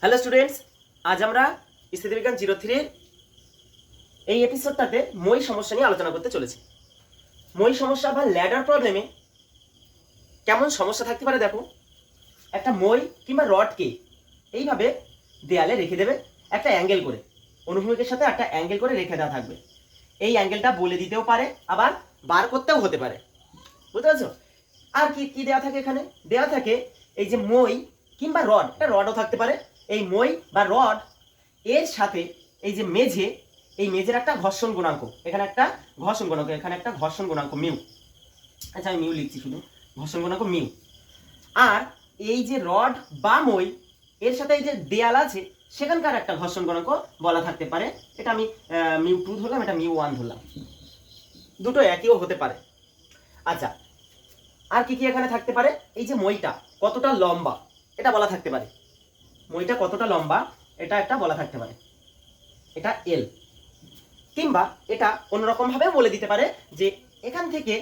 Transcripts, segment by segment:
Hello students, আজ আমরা স্থিতিবিজ্ঞান 03 এই এপিসোডটাতে মই সমস্যা নিয়ে আলোচনা করতে চলেছি। মই সমস্যা বা ল্যাডার প্রবলেমে কেমন সমস্যা থাকতে পারে দেখো। একটা মই কিংবা রডকে এইভাবে দেয়ালে রেখে দেবে একটা অ্যাঙ্গেল করে, অনুভূমিকের সাথে একটা অ্যাঙ্গেল করে রেখে দেওয়া থাকবে। এই অ্যাঙ্গেলটা বলে দিতেও পারে, আবার বার করতেও হতে পারে, বুঝতে পারছো? আর কি কি দেওয়া থাকে এখানে? দেওয়া থাকে এই যে মই কিংবা রড, একটা রডও থাকতে পারে। এই মই বা রড এর সাথে এই যে মেঝে, এই মেঝের একটা ঘর্ষণ গুণাঙ্ক, এখানে একটা ঘর্ষণ গুণাঙ্ক, এখানে একটা ঘর্ষণ গুণাঙ্ক মিউ। আচ্ছা আমি মিউ লিখছি, শুধু ঘর্ষণ গুণাঙ্ক মিউ। আর এই যে রড বা মই এর সাথে এই যে দেয়াল আছে সেখানকার একটা ঘর্ষণ গুণাঙ্ক বলা থাকতে পারে। এটা আমি মিউ 2 ধরলাম, এটা মিউ 1 ধরলাম, দুটো একইও হতে পারে। আচ্ছা, আর কি কি এখানে থাকতে পারে? এই যে মইটা কতটা লম্বা এটা বলা থাকতে পারে। মইটা কতটা লম্বা এটা একটা বলা থাকতে পারে, এটা এল। কিংবা এটা অন্যরকম ভাবে বলে দিতে পারে যে এখান থেকে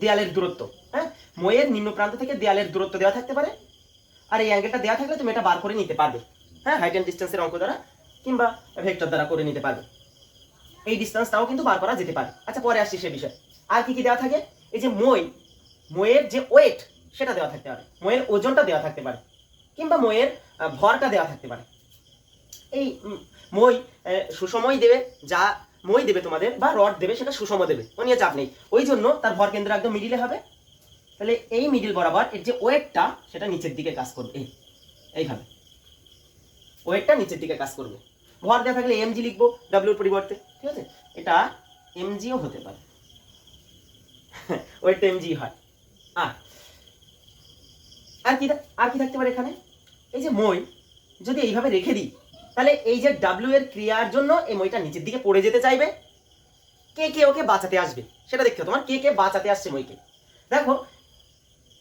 দেয়ালের দূরত্ব, হ্যাঁ, মইয়ের নিম্ন প্রান্ত থেকে দেয়ালের দূরত্ব দেওয়া থাকতে পারে। আর এই অ্যাঙ্গেলটা দেওয়া থাকলে তুমি এটা বার করে নিতে পারবে, হ্যাঁ, হাইট অ্যান্ড ডিস্টেন্সের অঙ্ক দ্বারা কিংবা ভেক্টর দ্বারা করে নিতে পারবে। এই ডিস্টেন্সটাও কিন্তু বার করা যেতে পারে। আচ্ছা, পরে আসছি সে বিষয়ে। আর কি কি দেওয়া থাকে? এই যে মইয়ের যে ওয়েট সেটা দেওয়া থাকতে পারে, মইয়ের ওজনটা দেওয়া থাকতে পারে, কিংবা মইয়ের ভরটা দেওয়া থাকতে পারে। এই মই সুষমই দেবে, যা মই দেবে তোমাদের বা রড দেবে সেটা সুষম দেবে, ও নিয়ে চাপ নেই। ওই জন্য তার ভর কেন্দ্র একদম মিডিলে হবে। তাহলে এই মিডিল বরাবর এর যে ওয়েটটা সেটা নিচের দিকে কাজ করবে, এইভাবে ওয়েটটা নিচের দিকে কাজ করবে। ভর দেওয়া থাকলে এমজি লিখবো ডাব্লিউর পরিবর্তে, ঠিক আছে? এটা এমজিও হতে পারে, ওয়েটটা এমজি হয়। আর কি থাকতে পারে এখানে? এই যে মই যদি এইভাবে রেখে দিই তাহলে এই যে ডাব্লিউ এর ক্রিয়ার জন্য এই মইটা নিচের দিকে পড়ে যেতে চাইবে। কে কে ওকে বাঁচাতে আসবে সেটা দেখতে হবে তোমার, কে কে বাঁচাতে আসছে মইকে। দেখো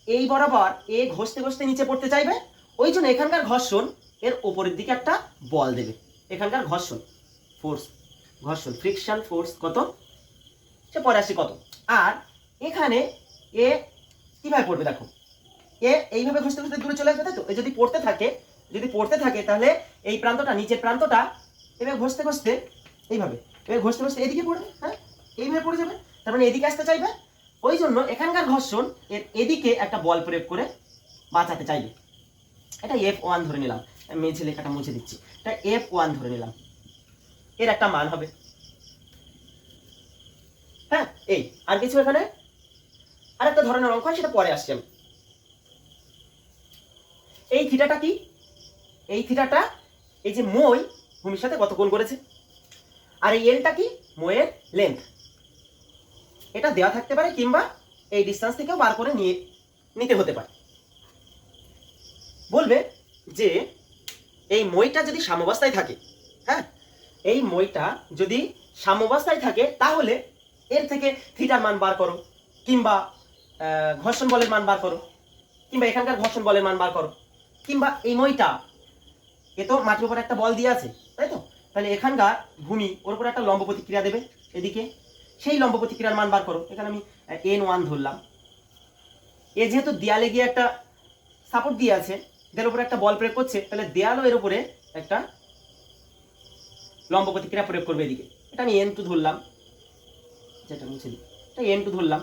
এই বরাবর এ ঘষতে ঘষতে নিচে পড়তে চাইবে, ওই জন্য এখানকার ঘর্ষণ এর উপরের দিকে একটা বল দেবে। এখানকার ঘর্ষণ ফোর্স, ঘর্ষণ ফ্রিকশন ফোর্স কত, সে পরে আসছে কত। আর এখানে এ কিভাবে পড়বে দেখো, এ এইভাবে ঘষতে ঘষতে দূরে চলে আসবে, তাই তো? এ যদি পড়তে থাকে তাহলে এই প্রান্তটা, নিচের প্রান্তটা এভাবে ঘষতে ঘষতে এইভাবে ঘষতে ঘষতে এদিকে পড়বে, হ্যাঁ, এইভাবে পড়ে যাবে। তার মানে এদিকে আসতে চাইবে, ওই জন্য এখানকার ঘর্ষণ এর এদিকে একটা বল প্রয়োগ করে বাঁচাতে চাইবে। এটা F1 ধরে নিলাম, মেঝে লেখাটা মুছে দিচ্ছি, এটা F1 ধরে নিলাম, এর একটা মান হবে, হ্যাঁ। এই আর কিছু এখানে আরেকটা ধরনের অঙ্ক হয়, সেটা পরে আসছে আমি। এই থিটাটা কি? এই থিটাটা এই যে মই ভূমির সাথে কত কোণ করেছে। আর এই এলটা কি? মইয়ের লেন্থ। এটা দেওয়া থাকতে পারে, কিংবা এই ডিসটেন্স থেকেও বার করে নিতে হতে পারে। বলবে যে এই মইটা যদি সাম্যাবস্থায় থাকে, হ্যাঁ, এই মইটা যদি সাম্যাবস্থায় থাকে তাহলে এর থেকে থিটার মান বার করো, কিংবা ঘর্ষণ বলের মান বার করো, কিংবা এখানকার ঘর্ষণ বলের মান বার করো, কিংবা এই মইটা এ তো মাটির উপর একটা বল দিয়ে আছে, তাই তো? তাহলে এখানকার ভূমি ওর উপর একটা লম্ব প্রতিক্রিয়া দেবে এদিকে, সেই লম্ব প্রতিক্রিয়ার মান বার করো। এখানে আমি N1 ধরলাম। এ যেহেতু দেয়ালে গিয়ে একটা সাপোর্ট দিয়ে আছে, দেয়ালের উপরে একটা বল প্রয়োগ করছে, তাহলে দেয়ালও এর উপরে একটা লম্ব প্রতিক্রিয়া প্রয়োগ করবে এদিকে। এটা আমি N2 ধরলাম, যেটা মুছে দিই, এটা N2 ধরলাম,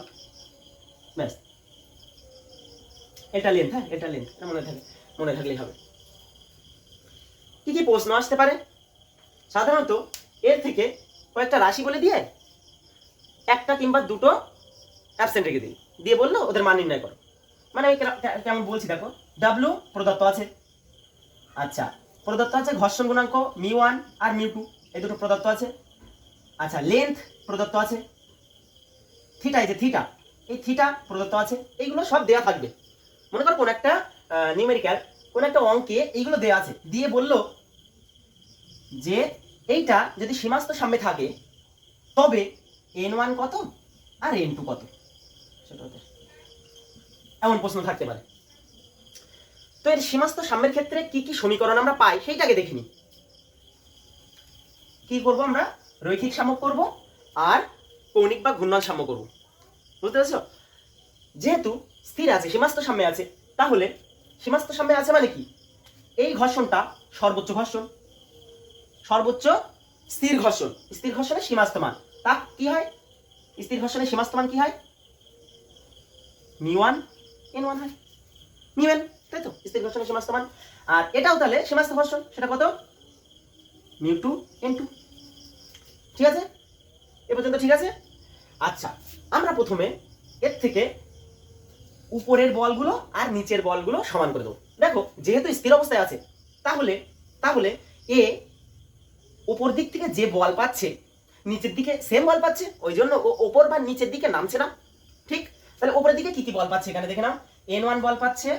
ব্যাস। এটা লেন্থ, হ্যাঁ, এটা লেন্থ, এটা মনে থাকলেই হবে। কি কি প্রশ্ন আসতে পারে? সাধারণত এর থেকে কয়েকটা রাশি বলে দিয়ে একটা কিংবা দুটো অ্যাবসেন্ট রেখে দিই, দিয়ে বললো ওদের মান নির্ণয় করো। মানে আমি কেমন বলছি দেখো, ডাব্লিউ প্রদত্ত আছে, আচ্ছা প্রদত্ত আছে ঘর্ষণ গুণাঙ্ক μ1 আর μ2, এই দুটো প্রদত্ত আছে। আচ্ছা লেন্থ প্রদত্ত আছে, থিটা, এই যে থিটা, এই থিটা প্রদত্ত আছে। এইগুলো সব দেওয়া থাকবে। মনে করো কোন একটা নিউমেরিক্যাল, কোন একটা অঙ্কে এইগুলো দেওয়া আছে, দিয়ে বললো যে এইটা যদি সীমাস্থ সাম্যে থাকে তবে N1 কত আর N2 কত, সেটা এমন প্রশ্ন থাকতে পারে। তো এর সীমাস্থ সাম্যের ক্ষেত্রে কি কি সমীকরণ আমরা পাই সেইটাকে দেখিনি। কি করব আমরা? রৈখিক সাম্য করব আর কৌণিক বা ঘূর্ণন সাম্য করব, বুঝতে পেরেছো? যেহেতু স্থির আছে, সীমাস্থ সাম্যে আছে, তাহলে সীমাস্থ সাম্যে আছে মানে কি? এই ঘর্ষণটা সর্বোচ্চ ঘর্ষণ, সর্বোচ্চ স্থির ঘর্ষণ। স্থির ঘর্ষণের সীমাস্ত মান তা কি হয়? স্থির ঘর্ষণের সীমাস্ত মান কি হয়? মিউ ওয়ান এন ওয়ান হয়, মিউ এন, তাই তো স্থির ঘর্ষণের সীমাস্ত মান। আর এটাও তাহলে সীমাস্ত ঘর্ষণ, সেটা কত? Mu two N two. ঠিক আছে, এ পর্যন্ত ঠিক আছে? আচ্ছা, আমরা প্রথমে এর থেকে উপরের বলগুলো আর নিচের বলগুলো সমান করে দেবো। দেখো, যেহেতু স্থির অবস্থায় আছে, তাহলে তাহলে এ উপর দিক থেকে যে বল পাচ্ছে নিচের দিকে সেম বল পাচ্ছে, ওই জন্য ও ওপর বা নিচের দিকে নামছে না। ঠিক, তাহলে উপরের দিকে কি কি বল পাচ্ছে এখানে দেখে নাও। এন ওয়ান বল পাচ্ছে,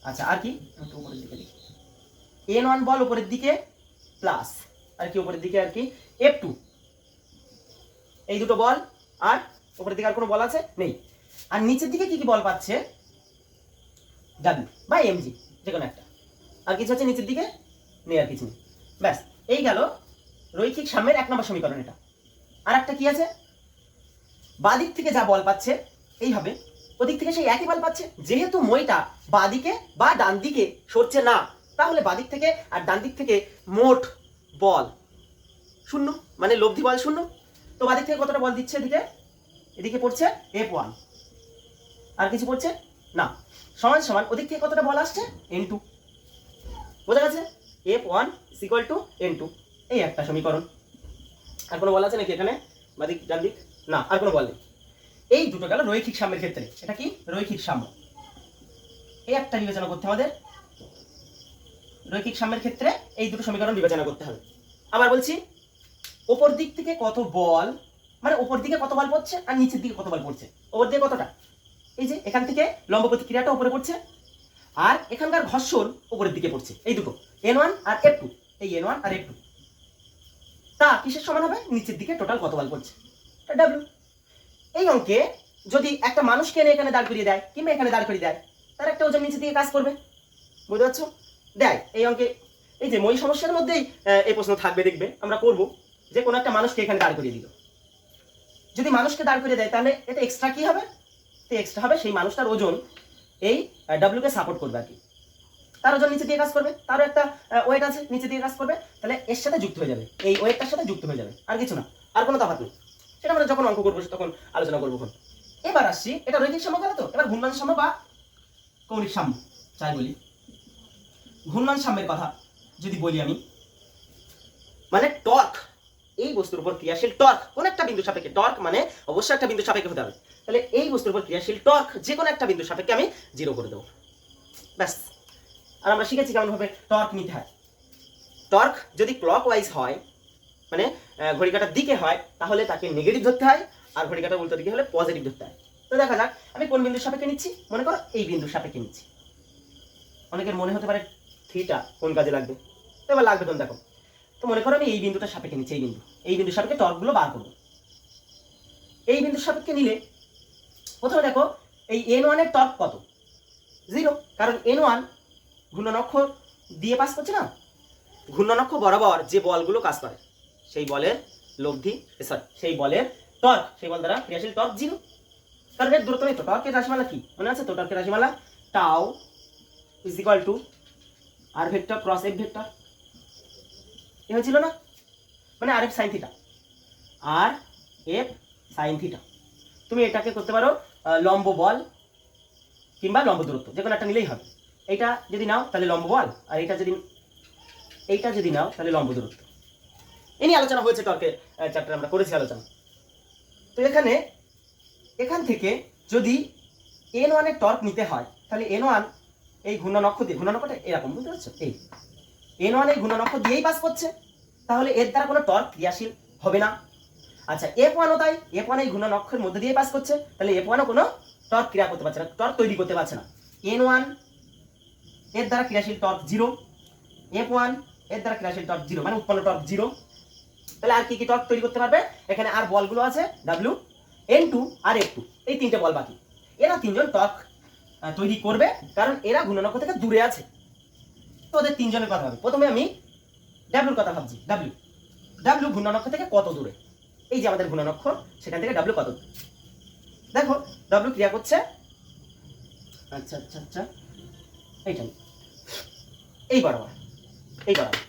আচ্ছা আর কি উপরের দিকে এন ওয়ান বল উপরের দিকে প্লাস আর কি উপরের দিকে আর কি এফ টু, এই দুটো বল। আর উপরের দিকে আর কোনো বল আছে নেই। আর নিচের দিকে কি কি বল পাচ্ছে? ডাব্লিউ বা এমজি, যে কোনো একটা। আর কিছু আছে নিচের দিকে? নেই, আর কিছু নেই। ব্যাস, এই গেল রৈখিক সাম্যের 1 নম্বর সমীকরণ। এটা আর একটা কি আছে? বাদিক থেকে যা বল পাচ্ছে এইভাবে, ওদিক থেকে সেই একই বল পাচ্ছে। যেহেতু মইটা বাদিকে বা ডান দিকে সরছে না, তাহলে বাদিক থেকে আর ডান দিক থেকে মোট বল শূন্য, মানে লব্ধি বল শূন্য। তো বাদিক থেকে কতটা বল দিচ্ছে এদিকে? এদিকে পড়ছে F1, আর কিছু পড়ছে না। সমান সমান ওদিক থেকে কতটা বল আসছে? N2। বোঝা গেছে? F1 = N2। এই একটা সমীকরণ। আর কোনো বল আছে নাকি এখানে? বাদিক ডান দিক? না, আর কোনো বল নেই। এই দুটো গেল রৈখিক সাম্যের ক্ষেত্রে। এটা কি? রৈখিক সাম্য। এই একটা বিবেচনা করতে আমাদের। রৈখিক সাম্যের ক্ষেত্রে এই দুটো সমীকরণ বিবেচনা করতে হবে। আবার বলছি, ওপর দিক থেকে কত বল, মানে ওপর দিকে কত বল পড়ছে আর নিচের দিকে কত বল পড়ছে। ওপর দিকে কতটা? এই যে এখান থেকে লম্ব প্রতিক্রিয়াটা উপরে পড়ছে, আর এখানকার ঘর্ষণ উপরের দিকে পড়ছে। এই দুটো N1 আর F2, এই N1 আর F2 তা কিসের সমান হবে? নিচের দিকে টোটাল কত বল পড়ছে, W। এই অঙ্কে যদি একটা মানুষকে এনে এখানে দাঁড় করিয়ে দেয় কিংবা এখানে দাঁড় করিয়ে দেয়, তার একটা ওজন নিচের দিকে কাজ করবে। বুঝতে পারছো? দেয় এই অঙ্কে, এই যে মই সমস্যার মধ্যেই এই প্রশ্ন থাকবে, দেখবে আমরা করব যে কোনো একটা মানুষকে এখানে দাঁড় করিয়ে দিল। যদি মানুষকে দাঁড় করিয়ে দেয়, তাহলে এটা এক্সট্রা কি হবে? তো এক্সট্রা হবে সেই মানুষটার ওজন এই W কে সাপোর্ট করবে আর কি। তার ওজন নিচে দিয়ে কাজ করবে, তারও একটা ওয়েট আছে নিচে দিয়ে কাজ করবে, তাহলে এর সাথে যুক্ত হয়ে যাবে, এই ওয়েটটার সাথে যুক্ত হয়ে যাবে, আর কিছু না, আর কোনো তফাৎ নেই। সেটা আমরা যখন অঙ্ক করবো তখন আলোচনা করবো। এবার আসছি, এটা রৈখিক সাম্য গেল তো, এবার ঘূর্ণন সাম্য বা কৌণিক সাম্য চাই বলি। ঘূর্ণন সাম্যের কথা যদি বলি আমি, মানে টর্ক, এই বস্তুর উপর ক্রিয়াশীল টর্ক কোন একটা বিন্দু সাপেক্ষে, টর্ক মানে অবশ্যই একটা বিন্দু সাপেক্ষে হতে হবে, তাহলে এই বস্তুর উপর ক্রিয়াশীল টর্ক যে কোনো একটা বিন্দু সাপেক্ষে আমি 0 করে দেবো। ব্যাস। আর আমরা শিখেছি কেমন ভাবে টর্ক নিতে হয়। টর্ক যদি ক্লকওয়াইজ হয়, মানে ঘড়ি কাঁটার দিকে হয়, তাহলে তাকে নেগেটিভ ধরতে হয়, আর ঘড়ি কাঁটার উল্টো দিকে হলে পজিটিভ ধরতে হয়। তো দেখা যাক আমি কোন বিন্দুর সাপেক্ষে নিচ্ছি। মনে করো এই বিন্দুর সাপেক্ষে নিচ্ছি। অনেকের মনে হতে পারে থিটা কোন কাজে লাগবে, তো এবার লাগবে তখন দেখো। তো মনে করো আমি এই বিন্দুটার সাপেক্ষে নিচ্ছি, এই বিন্দুর সাপেক্ষে টর্কগুলো বার করবো। এই বিন্দুর সাপেক্ষে নিলে প্রথমে দেখো এই N1 এর টর্ক কত? 0, কারণ N1 ঘূর্ণন অক্ষ দিয়ে পাস করছে না। ঘূর্ণন অক্ষ বরাবর যে বলগুলো কাজ করে সেই বলের লব্ধি, সেই বলের টর্ক, সেই বল দ্বারা ক্রিয়াশীল টর্ক 0, কারণ এর দূরত্ব নেই তো। টর্কের রাশিমালা কি মনে আছে তো? টর্কের রাশিমালা tau = r vector cross f vector. এ হয়েছিল না, মানে rf sin থিটা, rf sin থিটা। তুমি এটাকে করতে পারো লম্ব বল কিংবা লম্ব দূরত্ব, যে কোনো একটা নিলেই হবে। এইটা যদি নাও তাহলে লম্ব বল, আর এইটা যদি নাও তাহলে লম্ব দূরত্ব। এ নিয়ে আলোচনা হয়েছে টর্কের চ্যাপ্টারে, আমরা করেছি আলোচনা। তো এখান থেকে যদি N1 এর টর্ক নিতে হয়, তাহলে N1 এই ঘূর্ণন অক্ষ দিয়ে, ঘূর্ণন অক্ষটা এরকম, বুঝতে পারছো? এই N1 এই ঘূর্ণন অক্ষ দিয়েই পাস করছে, তাহলে এর দ্বারা কোনো টর্ক ক্রিয়াশীল হবে না। আচ্ছা F1ও তাই, F1 এই ঘূর্ণন অক্ষের মধ্যে দিয়ে পাস করছে, তাহলে F1ও কোনো টর্ক ক্রিয়া করতে পারছে না, টর্ক তৈরি করতে পারছে না। N1 এর দ্বারা ক্রিয়াশীল টর্ক 0, F1 এর দ্বারা ক্রিয়াশীল টর্ক 0, মানে উৎপন্ন টর্ক 0। তাহলে আর কি কি টর্ক তৈরি করতে পারবে? এখানে আর বলগুলো আছে W, N2 আর F2, এই তিনটে বল বাকি। এরা তিনজন টর্ক তৈরি করবে, কারণ এরা ঘূর্ণন অক্ষ থেকে দূরে আছে। তো ওদের তিনজনের কথা হবে। প্রথমে আমি W কথা ভাবছি। W ঘূর্ণন অক্ষ থেকে কত দূরে? এই যে আমাদের ঘূর্ণন অক্ষ, সেখান থেকে W কত দূরে? দেখো W ক্রিয়া করছে, আচ্ছা এইটা এই বরাবর, এই বরাবর।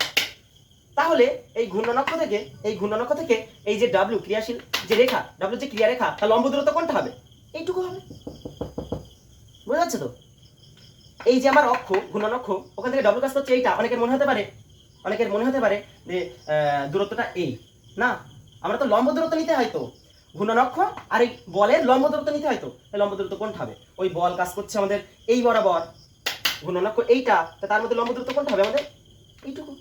তাহলে এই ঘূর্ণনক্ষ থেকে এই যে ডাব্লিউ ক্রিয়াশীল যে রেখা, ডাব্লিউ যে ক্রিয়া রেখা, তার লম্ব দূরত্ব কোনটা হবে? এইটুকু হবে। বোঝা যাচ্ছে তো? এই যে আমার অক্ষ ঘূর্ণনক্ষ, ওখান থেকে ডাব্লিউ কাজ করছে এইটা। অনেকের মনে হতে পারে যে দূরত্বটা এই না, আমরা তো লম্ব দূরত্ব নিতে হয় তো, ঘূর্ণনক্ষ আর এই বলের লম্ব দূরত্ব নিতে হয় তো। লম্ব দূরত্ব কোনটা হবে? ওই বল কাজ করছে আমাদের এই বরাবর, ঘূর্ণনক্ষ এইটা, তার মধ্যে লম্ব দূরত্ব কোনটা হবে আমাদের? এইটুকু।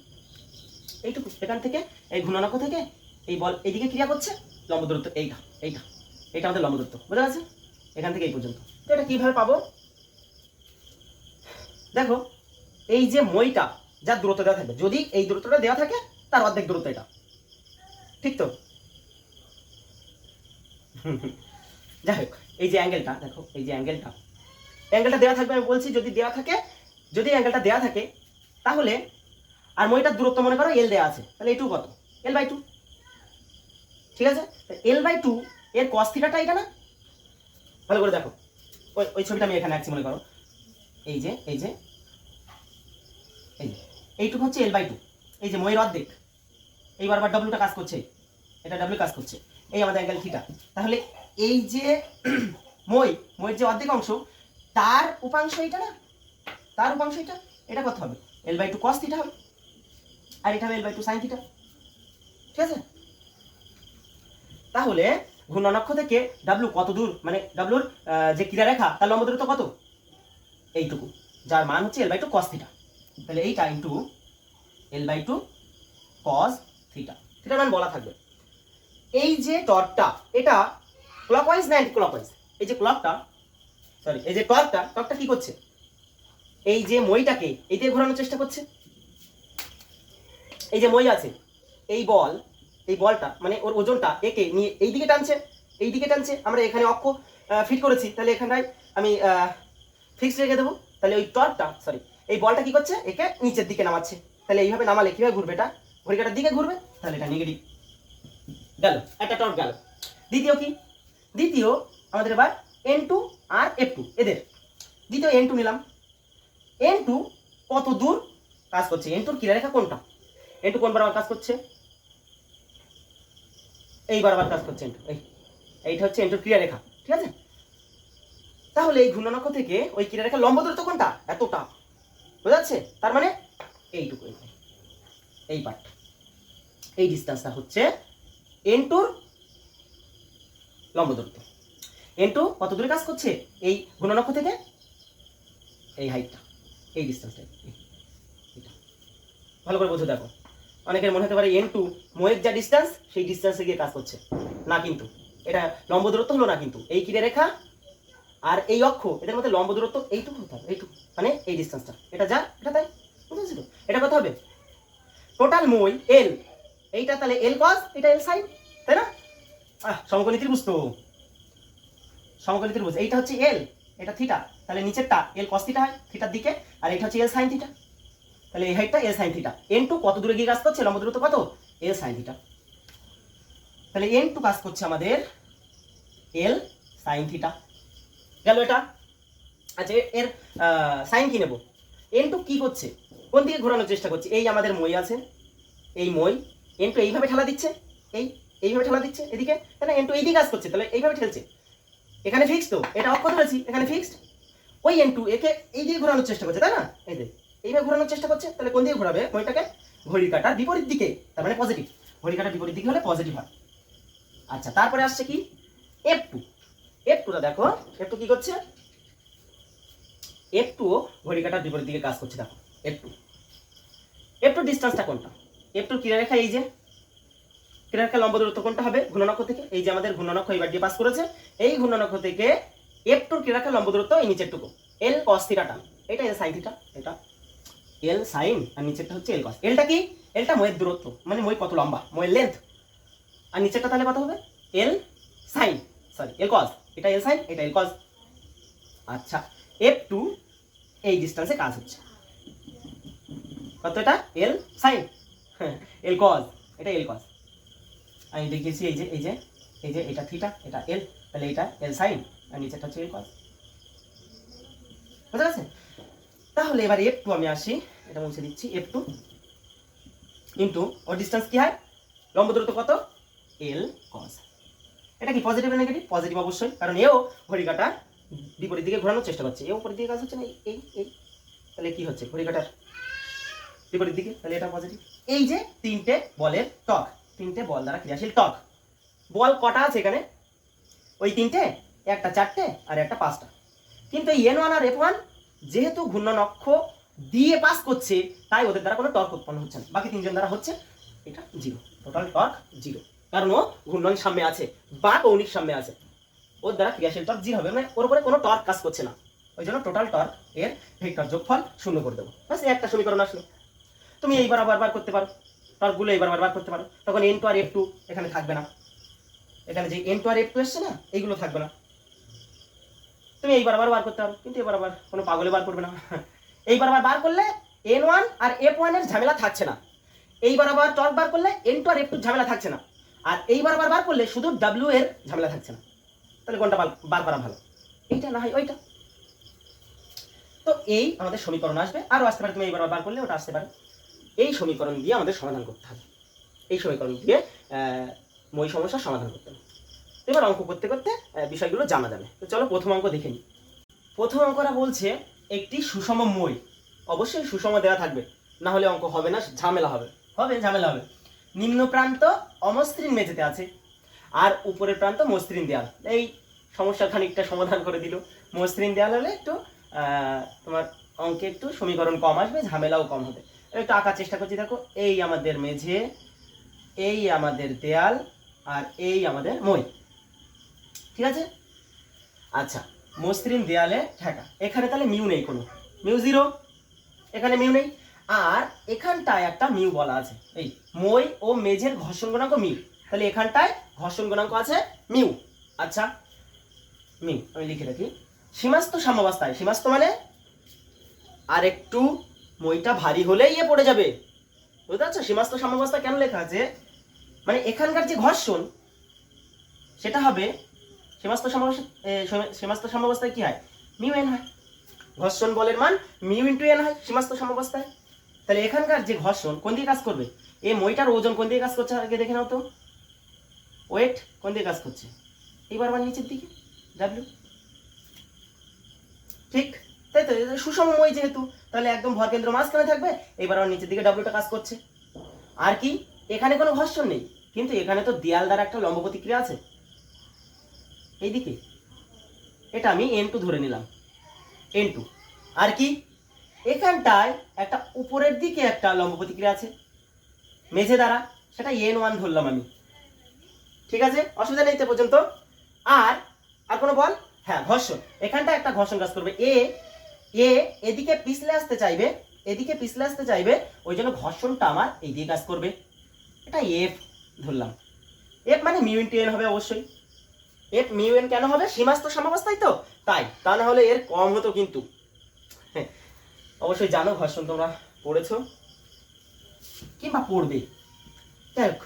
এখান থেকে এই ঘূর্ণনক্ষ থেকে এই বল এইদিকে ক্রিয়া করছে, লম্ব দূরত্ব এইটা আমাদের লম্ব দূরত্ব। বোঝা গেছে? এখান থেকে এই পর্যন্ত। তো এটা কিভাবে পাবো? দেখো, এই যে মইটা যার দূরত্ব দেওয়া থাকবে, যদি এই দূরত্বটা দেওয়া থাকে তার অর্ধেক দূরত্ব এটা, ঠিক তো? যাই হোক, এই যে অ্যাঙ্গেলটা দেখো, এই যে অ্যাঙ্গেলটা দেওয়া থাকবে। আমি বলছি যদি অ্যাঙ্গেলটা দেওয়া থাকে, তাহলে আর মইটার দূরত্ব মনে করো এল দেওয়া আছে, তাহলে এইটুকু কত? L/2। ঠিক আছে? L/2 এর cos থিটাটা এটা না? ভালো করে দেখো, ওই ছবিটা আমি এখানে আঁকছি মনে করো। এই যে এইটুকু হচ্ছে L/2, এই যে মইয়ের অর্ধেক। এই বারবার ডব্লিউটা কাজ করছে, এটা ডব্লিউ কাজ করছে, এই আমাদের অ্যাঙ্গেল থিটা। তাহলে এই যে মইয়ের যে অর্ধেক অংশ, তার উপাংশ এটা না, এটা কত হবে? L/2 cos থিটা হবে, আর এটা হবে L/2 sin থিটা। ঠিক আছে? তাহলে ঘূর্ণনক্ষ থেকে ডাব্লিউ কত দূর, মানে ডাব্লিউর যে ক্রিয়ারেখা তার লম্ব দূরত্ব কত? এইটুকু, যার মান হচ্ছে L/2 cos থিটা। তাহলে এইটা ইনটু L/2 cos থিটা, থিটার মান বলা থাকবে। এই যে টর্কটা, এটা ক্লকওয়াইজ না অ্যান্টি ক্লকওয়াইজ? এই যে টর্কটা কি করছে? এই যে মইটাকে এই দিয়ে ঘোরানোর চেষ্টা করছে। এই যে মই আছে, এই বলটা মানে ওর ওজনটা একে নিয়ে এই দিকে টানছে। আমরা এখানে অক্ষ ফিট করেছি, তাহলে এখানটায় আমি ফিক্স রেখে দেবো। তাহলে ওই এই বলটা কি করছে? একে নিচের দিকে নামাচ্ছে। তাহলে এইভাবে নামালে কিভাবে ঘুরবে? এটা ঘড়িকাটার দিকে ঘুরবে, তাহলে এটা নেগেটিভ গেল, একটা টর্ক গেল। দ্বিতীয় আমাদের এবার N2 আর F2 এদের দ্বিতীয় N2 নিলাম। N2 কত দূর কাজ করছে? N2 ক্রিয়ারেখা কোনটা? N2 কোন বরাবর কাজ করছে? এই বরাবর কাজ করছে N2, এইটা হচ্ছে N2 ক্রিয়ারেখা। ঠিক আছে? তাহলে এই ঘূর্ণনক্ষ থেকে ওই ক্রিয়ারেখার লম্ব দূরত্ব কোনটা? এতটা। বোঝা যাচ্ছে? তার মানে এইটুকু, এই পার্ট, এই ডিসটেন্সটা হচ্ছে N2 লম্ব দূরত্ব। N2 কত দূরে কাজ করছে? এই ঘূর্ণনক্ষ থেকে এই হাইটটা, এই ডিসটেন্সটা, এটা ভালো করে বোঝো। দেখো, অনেকের মনে হতে পারে N2 মইয়ের যা ডিসটেন্স, সেই ডিসটেন্সে গিয়ে কাজ করছে না, কিন্তু এটা লম্ব দূরত্ব হলো না। কিন্তু এই ক্রিয়ারেখা আর এই অক্ষ, এদের মধ্যে লম্ব দূরত্ব এইটুকু হতে হবে, এইটুকু, মানে এই ডিসটেন্সটা। এটা যা, এটা তাই। বুঝেছো তো? এটা কত হবে? টোটাল মই L, এইটা তাহলে L cos, এটা L sin, তাই না? সমকোণী ত্রিভুজ তো, এইটা হচ্ছে L, এটা থিটা, তাহলে নিচেরটা L cos থিটা হয় থিটার দিকে, আর এটা হচ্ছে L sin থিটা। তাহলে এই হাইটটা L sin থিটা। N2 কত দূরে গিয়ে কাজ করছে? লম্ব দূরত্ব কত? L sin theta. তাহলে N2 কাজ করছে আমাদের L sin থিটা। গেল এটা। আচ্ছা, এর সাইন কি নেব? N2 কি করছে? কোন দিকে ঘোরানোর চেষ্টা করছে? এই আমাদের মই আছে, এই মই N2 এইভাবে ঠেলা দিচ্ছে, এইভাবে ঠেলা দিচ্ছে এদিকে, তাই না? N2 এইদিকে কাজ করছে, তাহলে এইভাবে ঠেলছে। এখানে ফিক্স তো, এটা অক্ষ ধরেছি, এখানে ফিক্সড। ওই N2 একে এই দিকে ঘোরানোর চেষ্টা করছে, তাই না? এই যে এইভাবে ঘোরানোর চেষ্টা করছে, তাহলে কোন দিকে ঘোরাবে মইটাকে? ঘড়ির কাঁটার বিপরীত দিকে, তার মানে পজিটিভ। ঘড়ির কাঁটার বিপরীত দিকে হলে পজিটিভ হয়। আচ্ছা, তারপরে আসছে কি? F2টা দেখো, F2 কি করছে? F2 ঘড়ির কাঁটার বিপরীত দিকে কাজ করছে। দেখো F2 ডিসটেন্সটা কোনটা? F2 ক্রিয়ারেখা, এই যে ক্রিয়ারেখার লম্ব দূরত্ব কোনটা হবে? ঘূর্ণনক্ষ থেকে, এই যে আমাদের ঘূর্ণনক্ষ এইবার দিয়ে পাস করেছে, এই ঘূর্ণনক্ষ থেকে F2 ক্রিয়ারেখার লম্ব দূরত্ব এই নিচেরটুকু, L cos থিটা টান, এটা L sin থিটা, এটা L sin, আর নিচেরটা হচ্ছে L cos। এলটা কি? এলটা মইয়ের দূরত্ব, মানে মই কত লম্বা, মইয়ের লেন্থ। আর নিচেরটা তাহলে কত হবে? L sin, L cos, এটা L sin, এটা L cos। আচ্ছা, F2 এই ডিসটেন্সে কাজ হচ্ছে কত? এটা L sin, L cos, এটা L cos। আমি দেখিয়েছি এই যে এটা থিটা, এটা L, তাহলে এটা L sin, আর নিচেটা হচ্ছে L cos। বুঝা গেছে? তাহলে এবার F2 আমি আসি, এটা মুছে দিচ্ছি, F2 ইন্টু ওর ডিস্টেন্স কি হয়, লম্ব দূরত্ব কত, L cos। এটা কি পজিটিভ না নেগেটিভ? পজিটিভ অবশ্যই, কারণ এও ঘড়ি কাঁটার বিপরীত দিকে ঘোরানোর চেষ্টা করছে, এও বিপরীত দিকে কাজ হচ্ছে না, এই এই তাহলে কি হচ্ছে, ঘড়ি কাঁটার বিপরীত দিকে, তাহলে এটা পজিটিভ। এই যে তিনটে বলের টর্ক, তিনটে বল দ্বারা ক্রিয়াশীল টর্ক, বল কটা আছে এখানে, ওই তিনটে, একটা চারটে আর একটা পাঁচটা। কিন্তু এই N1 আর F1 যেহেতু ঘূর্ণন অক্ষ দিয়ে পাস করছে, তাই ওদের দ্বারা কোনো টর্ক উৎপন্ন হচ্ছে না, বাকি তিনজন দ্বারা হচ্ছে, এটা জিরো, টোটাল টর্ক জিরো, কারণ ও ঘূর্ণন সামনে আছে বা কৌণিক সামনে আছে, ওর দ্বারা ক্রিয়াশীল টর্ক জিরো হবে, মানে ওর উপরে কোনো টর্ক কাজ করছে না, ওই জন্য টোটাল টর্ক এর ভেক্টর যোগফল শূন্য করে দেবো, বাস একটা সমীকরণ আসলো। তুমি এইবার আবার বার করতে পারো, টর্কগুলো এইবার বার করতে পারো, তখন N2 আর F2 এখানে থাকবে না, এখানে যে N2 আর F2 এসছে না, এইগুলো থাকবে না, তুমি এইবার আবার বার করতে পারো, কিন্তু এবার আবার কোনো পাগলে বার করবে না। এইবার আবার বার করলে N1 আর F1 এর ঝামেলা থাকছে না, এইবার আবার টর্ক বার করলে N2 আর F2 ঝামেলা থাকছে না, আর এইবার আবার বার করলে শুধু W এর ঝামেলা থাকছে না, তাহলে কোনটা বার করা ভালো, এইটা না হয় ওইটা। তো এই আমাদের সমীকরণ আসবে, আরও আসতে পারে, তুমি এইবার বার করলে ওটা আসতে পারে। এই সমীকরণ দিয়ে আমাদের সমাধান করতে হবে, এই সমীকরণ দিয়ে মই সমস্যার সমাধান করতে হবে। এবার অঙ্ক করতে করতে বিষয়গুলো জানা যাবে। তো চলো প্রথম অঙ্ক দেখে নিই। প্রথম অঙ্কটা বলছে একটি সুষম মই, অবশ্যই সুষম দেওয়া থাকবে, না হলে অঙ্ক হবে না, ঝামেলা হবে, ঝামেলা হবে। নিম্ন প্রান্ত অমসৃণ মেঝেতে আছে আর উপরের প্রান্ত মসৃণ দেয়াল, এই সমস্যা খানিকটা সমাধান করে দিল। মসৃণ দেয়াল হলে একটু তোমার অঙ্কে একটু সমীকরণ কম আসবে, ঝামেলাও কম হবে। একটু আঁকার চেষ্টা করছি, দেখো এই আমাদের মেঝে, এই আমাদের দেয়াল, আর এই আমাদের মই, ঠিক আছে। আচ্ছা, মসৃণ দেয়ালে ঠেকা, এখানে তাহলে মিউ নেই, কোনো মিউ জিরো, এখানে মিউ নেই, আর এখানটায় একটা মিউ বলা আছে, এই মই ও মেঝের ঘর্ষণ গুণাঙ্ক মিউ, তাহলে এখানটায় ঘর্ষণ গুণাঙ্ক আছে মিউ। আচ্ছা, মিউ আমি লিখে রাখি। সীমাস্ত সাম্যাবস্থায়, সীমাস্ত মানে আর একটু মইটা ভারী হলেই ইয়ে পড়ে যাবে, বুঝতে পারছো? সীমাস্ত সাম্যাবস্থা কেন লেখা আছে, মানে এখানকার যে ঘর্ষণ সেটা হবে সীমাস্ত সাম্যাবস্থায় কি হয়, মিউ এন হয়, ঘর্ষণ বলের মান মিউ ইন্টু এন হয় সীমাস্ত সাম্যাবস্থায়। তাহলে এখানকার যে ঘর্ষণ কোন দিকে কাজ করবে, এই মইটার ওজন কোন দিকে কাজ করছে আগে দেখে নাও তো, ওয়েট কোন দিকে কাজ করছে, এইবার আবার নিচের দিকে, ডাব্লিউ, ঠিক তাই তো, সুষম মই যেহেতু, তাহলে একদম ভরকেন্দ্র মাঝখানে থাকবে, এবার আবার নিচের দিকে ডাব্লিউটা কাজ করছে। আর কি, এখানে কোনো ঘর্ষণ নেই, কিন্তু এখানে তো দেয়াল দ্বারা একটা লম্ব প্রতিক্রিয়া আছে এইদিকে, এটা আমি N2 ধরে নিলাম, N2। আর কি, এখানটায় একটা উপরের দিকে একটা লম্ব প্রতিক্রিয়া আছে মেঝে দ্বারা, সেটা N1 ধরলাম আমি, ঠিক আছে, অসুবিধা নেই তো পর্যন্ত। আর আর কোনো বল, হ্যাঁ ঘর্ষণ, এখানটায় একটা ঘর্ষণ কাজ করবে, এদিকে পিছলে আসতে চাইবে, এদিকে পিছলে আসতে চাইবে, ওই জন্য ঘর্ষণটা আমার এই দিকে কাজ করবে, এটা F ধরলাম। F মানে মিউ ইন্টু এন হবে অবশ্যই, F মিউ এন কেন হবে, সীমাস্ত সাম্যাবস্থায় তো, তাই, তা না হলে এর কম হতো কিন্তু। অবশ্যই জানো ঘর্ষণ তোমরা পড়েছো কিংবা পড়বে, যাই হোক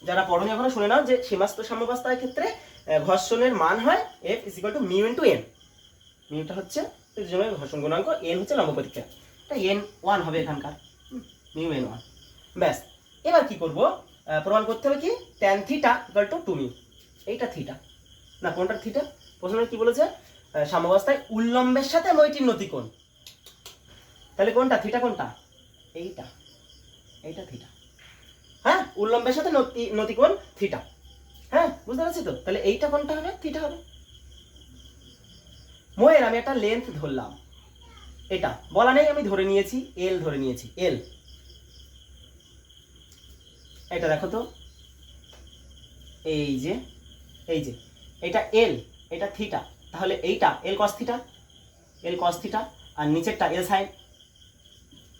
যারা পড়নি এখনো শুনে নাও যে সীমাস্ত সাম্যাবস্থার ক্ষেত্রে ঘর্ষণের মান হয় F is equal to mu into N, মিউটা হচ্ছে ঘর্ষণ গুণাঙ্ক, এন হচ্ছে লম্ব প্রতিক্রিয়া, এটা N1 হবে এখানকার, মিউ N1। ব্যাস, এবার কি করব, প্রমাণ করতে হবে কি, tan theta equal to 2 mu, এইটা থিটা না, কোনটা থিটা, প্রশ্নে কি বলেছে, সাম্যাবস্থায় উল্লম্বের সাথে মইটির নতিকোণ, তাহলে কোনটা থিটা, কোনটা এইটা, এইটা থিটা, হ্যাঁ উল্লম্বের সাথে নতিকোণ থিটা, হ্যাঁ বুঝতে পারছি তো, তাহলে এইটা কোনটা হবে, থিটা হবে। ময়ের আমি একটা লেন্থ ধরলাম, এটা বলা নেই, আমি ধরে নিয়েছি এল, ধরে নিয়েছি এল, এটা দেখো তো, এই যে এটা এল, এটা থিটা, তাহলে এইটা এল কস থিটা, এল কস থিটা, আর নিচেরটা এল সাইন,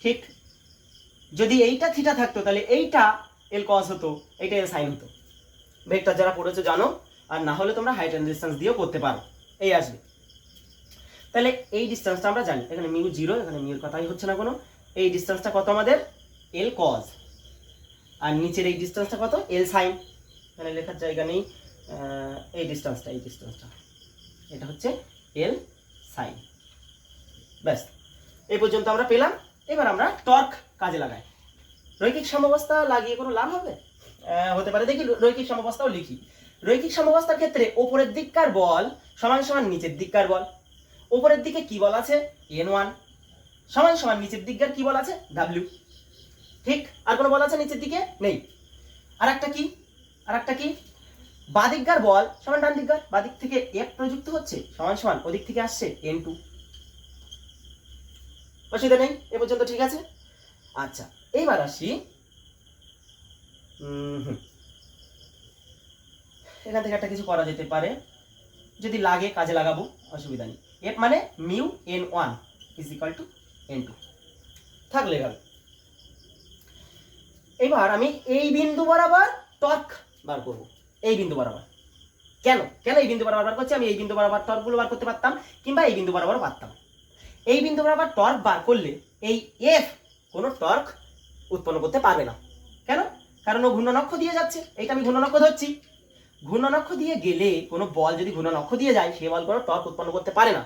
ঠিক। যদি এইটা থিটা থাকতো তাহলে এইটা এল কস হতো, এইটা এল সাইন হতো। ভেক্টর যারা পড়েছো জানো, আর না হলে তোমরা হাইট এন্ড ডিসটেন্স দিয়েও করতে পারো, এই আসবে। তাহলে এই ডিসটেন্সটা আমরা জানি, এখানে মিউ জিরো, এখানে মিউর কথাই হচ্ছে না কোনো, এই ডিসটেন্সটা কত আমাদের, এল কস, আর নিচের এই ডিসটেন্সটা কত, এল সাইন, এখানে লেখার জায়গা নেই, এই ডিসটেন্সটা এটা হচ্ছে এল সাইন। ব্যাস, এই পর্যন্ত আমরা পেলাম। এবার আমরা টর্ক কাজে লাগাই। রৈখিক সাম্যাবস্থা লাগিয়ে কোনো লাভ হবে? হতে পারে। দেখি রৈখিক সাম্যাবস্থাও লিখি। রৈখিক সাম্যাবস্থার ক্ষেত্রে ওপরের দিককার বল সমান সমান নিচের দিককার বল। ওপরের দিকে কি বল আছে? N1 সমান সমান নিচের দিককার কি বল আছে? W। ঠিক, আর কোনো বল আছে নিচের দিকে? নেই। আর একটা কি বাদিককার বল সমান ডান দিককার, বাদিক থেকে F প্রযুক্ত হচ্ছে সমান সমান ওদিক থেকে আসছে N2। অসুবিধা নেই, এ পর্যন্ত ঠিক আছে। আচ্ছা, এইবার আসি এখান থেকে একটা কিছু করা যেতে পারে, যদি লাগে কাজে লাগাবো, অসুবিধা নেই। F মানে mu N1 is equal two N2 থাকলে গেল। এবার আমি এই বিন্দু বরাবর টর্ক বার করব। এই বিন্দু বরাবর কেন এই বিন্দু বরাবর বার করছি? আমি এই বিন্দু বরাবর টর্কগুলো বার করতে পারতাম, কিংবা এই বিন্দু বরাবর পারতাম। এই বিন্দু বরাবর টর্ক বার করলে এই F কোনো টর্ক উৎপন্ন করতে পারবে না। কেন? কারণ ও ঘূর্ণন অক্ষ দিয়ে যাচ্ছে। এইটা আমি ঘূর্ণন অক্ষ ধরছি। ঘূর্ণন অক্ষ দিয়ে গেলে কোনো বল যদি ঘূর্ণন অক্ষ দিয়ে যায়, সে বল কোনো টর্ক উৎপন্ন করতে পারে না।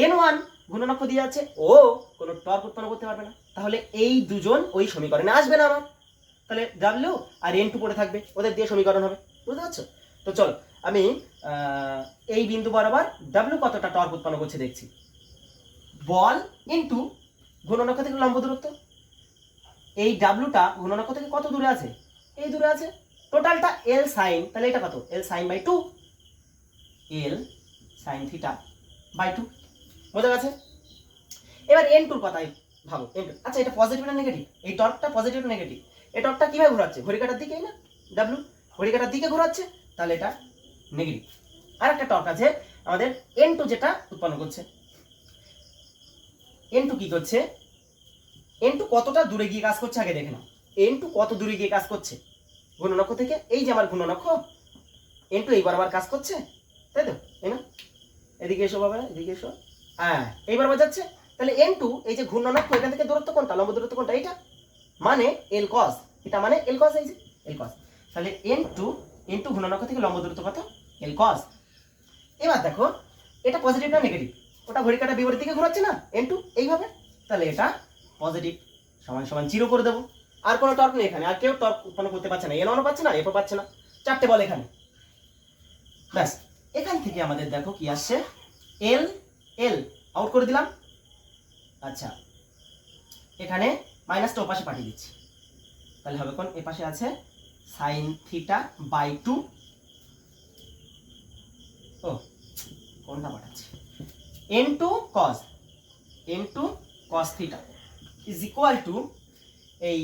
N1 ঘূর্ণন অক্ষ দিয়ে যাচ্ছে, ও কোনো টর্ক উৎপন্ন করতে পারবে না। তাহলে এই দুজন ওই সমীকরণে আসবে না আমার। তাহলে W আর N2 পড়ে থাকবে, ওদের দিয়ে সমীকরণ হবে। বুঝতে পারছো? তো চলো আমি এই বিন্দু বরাবর W কতটা টর্ক উৎপন্ন করছে দেখছি। বল ইনটু ঘূর্ণন অক্ষ থেকে লম্ব দূরত্ব। এই ডাব্লুটা ঘূর্ণন অক্ষ থেকে কত দূরে আছে? এই দূরে আছে। টোটালটা L সাইন, তাহলে এটা কত? L sine by 2, L sine theta by 2। বোঝা গেছে? এবার N2 কথাই ভাবো। N2, আচ্ছা এটা পজিটিভ না নেগেটিভ? এই টর্কটা পজিটিভ না নেগেটিভ? এই টর্কটা কিভাবে ঘোরাচ্ছে? ঘড়ি কাঁটার দিকেই না? W ঘড়ি কাঁটার দিকে ঘোরাচ্ছে, তাহলে এটা নেগেটিভ। আর একটা টর্ক আছে আমাদের N2 যেটা উৎপন্ন করছে। N2 কি করছে? N2 কতটা দূরে গিয়ে কাজ করছে আগে দেখে নাও। N2 কত দূরে গিয়ে কাজ করছে ঘূর্ণন অক্ষ থেকে? এই যে আমার ঘূর্ণন অক্ষ, N2 এই বরাবর কাজ করছে, তাই তো? এই না, এদিকে এসো বাবা, এদিকে এসো। হ্যাঁ, এই বরাবর যাচ্ছে। তাহলে N2 এই যে ঘূর্ণন অক্ষ, এখান থেকে দূরত্ব কোনটা? লম্ব দূরত্ব কোনটা? এইটা, মানে L cos। এটা মানে L cos, এই যে L cos। তাহলে N2 ঘূর্ণন অক্ষ থেকে লম্ব দূরত্ব কত? L cos। এবার দেখো এটা পজিটিভ না নেগেটিভ? ওটা ঘড়ি কাঁটা বিপরীত দিকে ঘোরাচ্ছে না N2 এইভাবে, তাহলে এটা পজিটিভ, সমান সমান 0 করে দেবো। আর কোনো টর্ক নেই এখানে, আর কেউ টর্ক উৎপন্ন করতে পারছে না। N1ও পাচ্ছে না, F ও পাচ্ছে না, চারটে বল এখানে। ব্যাস, এখান থেকে আমাদের দেখো কি আসছে, L আউট করে দিলাম। আচ্ছা, এখানে মাইনাসটা ওপাশে পাঠিয়ে দিচ্ছি, তাহলে হবে কোন? এ পাশে আছে সাইন থিটা বাই 2। ও কোনটা পাঠাচ্ছি? N2 cos theta is equal two এই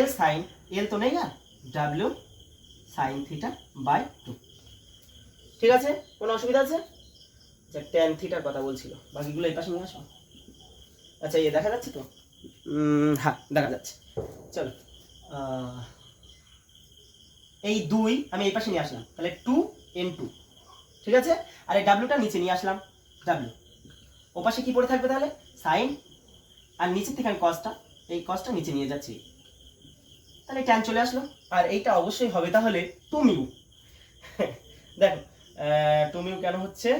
L সাইন, L তো নেই না, W সাইন থিটা বাই 2। ঠিক আছে? কোনো অসুবিধা আছে? আচ্ছা, ট্যান থিটার কথা বলছিল, বাকিগুলো এই পাশে নিয়ে আসো। আচ্ছা, এই দেখা যাচ্ছে তো? হ্যাঁ, দেখা যাচ্ছে। চলো, এই 2 আমি এই পাশে নিয়ে আসলাম, তাহলে 2N2। ঠিক আছে? আর এই ডাব্লুটা নিচে নিয়ে আসলাম, W ও পাশে কি পড়ে থাকবে তাহলে? সাইন, আর নিচের থেকে আমি কসটা, এই কসটা নিচে নিয়ে যাচ্ছি, তাহলে ট্যান চলে আসলো। আর এইটা অবশ্যই হবে তাহলে 2 মিউ। দেখো 2 মিউ কেন হচ্ছে?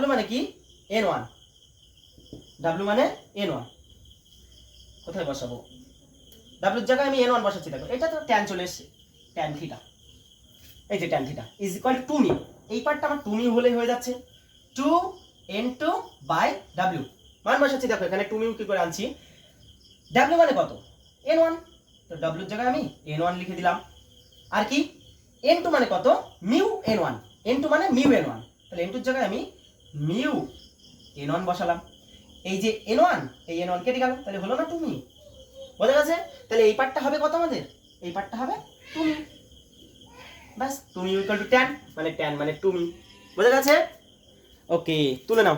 W মানে কি? N1। W মানে N1। কোথায় বসাবো? W জায়গায় আমি N1 বসাচ্ছি। দেখো এটা তো ট্যান চলে এসছে, ট্যান থিটা, এই যে tan theta is equal two 2 mu. এই পার্টটা আমার 2 মিউ হলেই হয়ে যাচ্ছে। 2N2 বাই W মান বসাচ্ছি। দেখো এখানে 2 মিউ কি করে আনছি? W মানে কত? N1, তো W এর জায়গায় আমি N1 লিখে দিলাম। আর কি N2 মানে কত? Mu N1। N2 মানে মিউ N1, তাহলে N2 এর জায়গায় আমি মিউ N1 বসালাম। এই যে N1, এই N1 কেটে গেল, তাহলে হলো না 2 মিউ। বোঝা গেছে? তাহলে এই পার্টটা হবে কত আমাদের? এই পার্টটা হবে 2 mu. Bus, 2 mu equal to tan, মানে ট্যান মানে 2 মিউ। বোঝা গেছে? ওকে, তুলে নাও।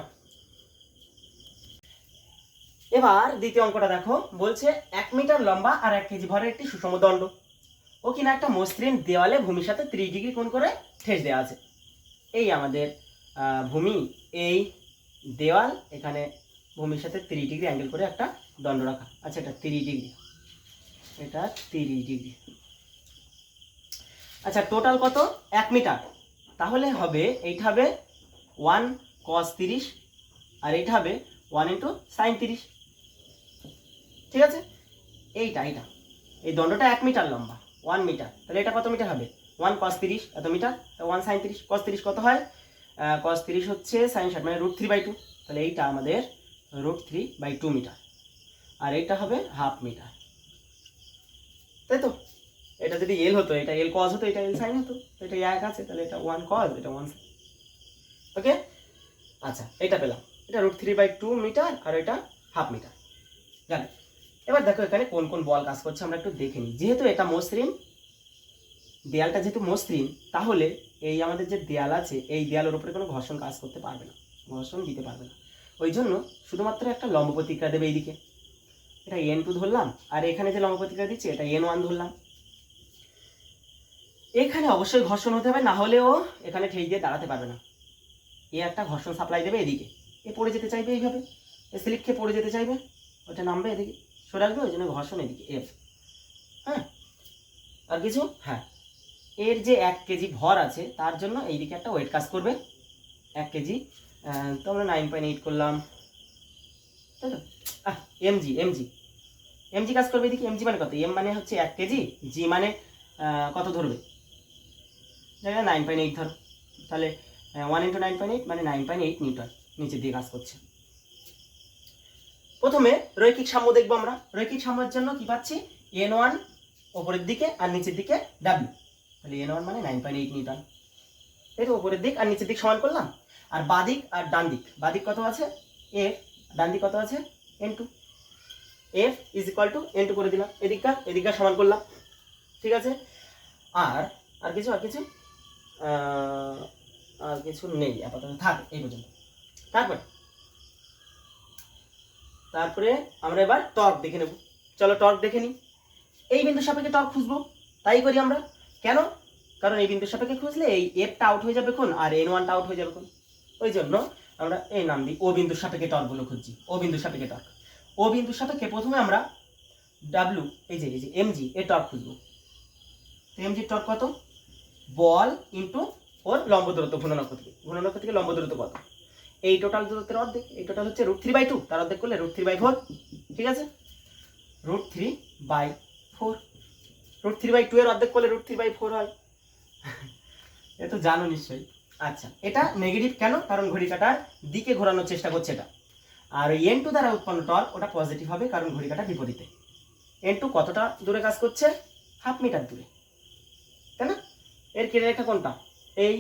এবার দ্বিতীয় অঙ্কটা দেখো, বলছে 1 মিটার লম্বা আর 1 কেজি ভরের একটি সুষম দণ্ড ও কিনা একটা মসৃণ দেওয়ালে ভূমির সাথে 30 ডিগ্রি কোণ করে ঠেস দেওয়া আছে। এই আমাদের ভূমি, এই দেওয়াল, এখানে ভূমির সাথে 30 ডিগ্রি অ্যাঙ্গেল করে একটা দণ্ড রাখা। আচ্ছা, এটা 30 ডিগ্রি, এটা 30 ডিগ্রি। আচ্ছা, টোটাল কত? 1 মিটার। তাহলে হবে এইটা হবে 1 cos 30, আর এইটা হবে 1 ইন্টু সাইন 30। ঠিক আছে, এইটা এই দণ্ডটা 1 মিটার লম্বা, 1 মিটার, তাহলে এটা কত মিটার হবে? 1 cos 30 এত মিটার, 1 sin 30, cos 30 কত হয়? cos 30 হচ্ছে sin 60 মানে √3/2, তাহলে এইটা আমাদের √3/2 মিটার, আর এইটা হবে হাফ মিটার, তাই তো? এটা যদি এল হতো, এটা এল cos হতো, এটা এল sin হতো, তো এটা এক আছে, তাহলে এটা 1 cos, এটা 1 sin। ওকে, আচ্ছা এটা পেলাম, এটা √3/2 মিটার আর এটা হাফ মিটার, জানো? এবার দেখো এখানে কোন কোন বল কাজ করছে আমরা একটু দেখে নিই। যেহেতু এটা মসৃণ, দেয়ালটা যেহেতু মসৃণ, তাহলে এই আমাদের যে দেয়াল আছে, এই দেয়ালের উপরে কোনো ঘর্ষণ কাজ করতে পারবে না, ঘর্ষণ দিতে পারবে না। ওই জন্য শুধুমাত্র একটা লম্ব প্রতিক্রিয়া দেবে এইদিকে, এটা n2 ধরলাম, আর এখানে যে লম্ব প্রতিক্রিয়া দিচ্ছে এটা n1 ধরলাম। এখানে অবশ্যই ঘর্ষণ হতে হবে, না হলেও এখানে ঠেই দিয়ে দাঁড়াতে পারবে না। এ একটা ঘর্ষণ সাপ্লাই দেবে এদিকে, এ পড়ে যেতে চাইবে এইভাবে, এ স্লিপ খেয়ে পড়ে যেতে চাইবে, ওটা নামবে এদিকে, সরে আসবে, ওই জন্য ঘর্ষণ এদিকে এফ। হ্যাঁ, আর কিছু? হ্যাঁ, এর যে 1 কেজি ভর আছে তার জন্য এইদিকে একটা ওয়েট কাজ করবে 1 কেজি, তো আমরা 9.8 করলাম, তাই তো? এমজি কাজ করবে এদিকে। এমজি মানে কত? এম মানে হচ্ছে 1 কেজি, জি মানে কত ধরবে? জায়গায় 9.8 ধরো, তাহলে 1 ইন্টু 9.8 মানে 9.8 নিউটন নিচের দিকে কাজ করছে। প্রথমে রৈখিক সাম্য দেখবো আমরা। রৈখিক সাম্যের জন্য কি পাচ্ছি? n1 ওপরের দিকে আর নিচের দিকে w, তাহলে n1 মানে 9.8 নিউটন, এই তো ওপরের দিক আর নিচের দিক সমান করলাম। আর বাদিক আর ডান দিক, বাদিক কত আছে f, ডান দিক কত আছে n2, f is equal two n2 করে দিলাম, এদিককার সমান করলাম। ঠিক আছে, আর কিছু নেই আপাতত, থাক এই পর্যন্ত। তারপরে আমরা এবার টর্ক দেখে নেব। চলো টর্ক দেখে নিই। এই বিন্দুর সাপেক্ষে টর্ক খুঁজবো, তাই করি আমরা। কেন? কারণ এই বিন্দুর সাপেক্ষে খুঁজলে এই এফটা আউট হয়ে যাবে কোন, আর n1টা আউট হয়ে যাবে কোন, ওই জন্য আমরা এই নাম দিই ও বিন্দুর সাপেক্ষে টর্কগুলো খুঁজছি। ও বিন্দুর সাপেক্ষে টর্ক, ও বিন্দুর সাপেক্ষে প্রথমে আমরা ডাব্লিউ, এই যে এমজি এর টর্ক খুঁজবো। এমজির টর্ক কত? বল ইন্টু ওর লম্ব দূরত্ব, ঘূর্ণনক্ষ থেকে লম্ব দূরত্ব কত? এই টোটাল দূরত্বের অর্ধেক, এই টোটাল হচ্ছে √3/2, তার অর্ধেক করলে √3/4। ঠিক আছে, √3/4, √3/2 এর অর্ধেক করলে √3/4 হয়। এ তো জানো নিশ্চয়ই। আচ্ছা, এটা নেগেটিভ কেন? কারণ ঘড়ি কাঁটার দিকে ঘোরানোর চেষ্টা করছে এটা। আর ওই n2 দ্বারা উৎপন্ন টর্ক ওটা পজিটিভ হবে, কারণ ঘড়ি কাঁটা বিপরীতে। n2 কতটা দূরে কাজ করছে? হাফ মিটার দূরে, তাই না? এর কেন্দ্ররেখা কোনটা? এই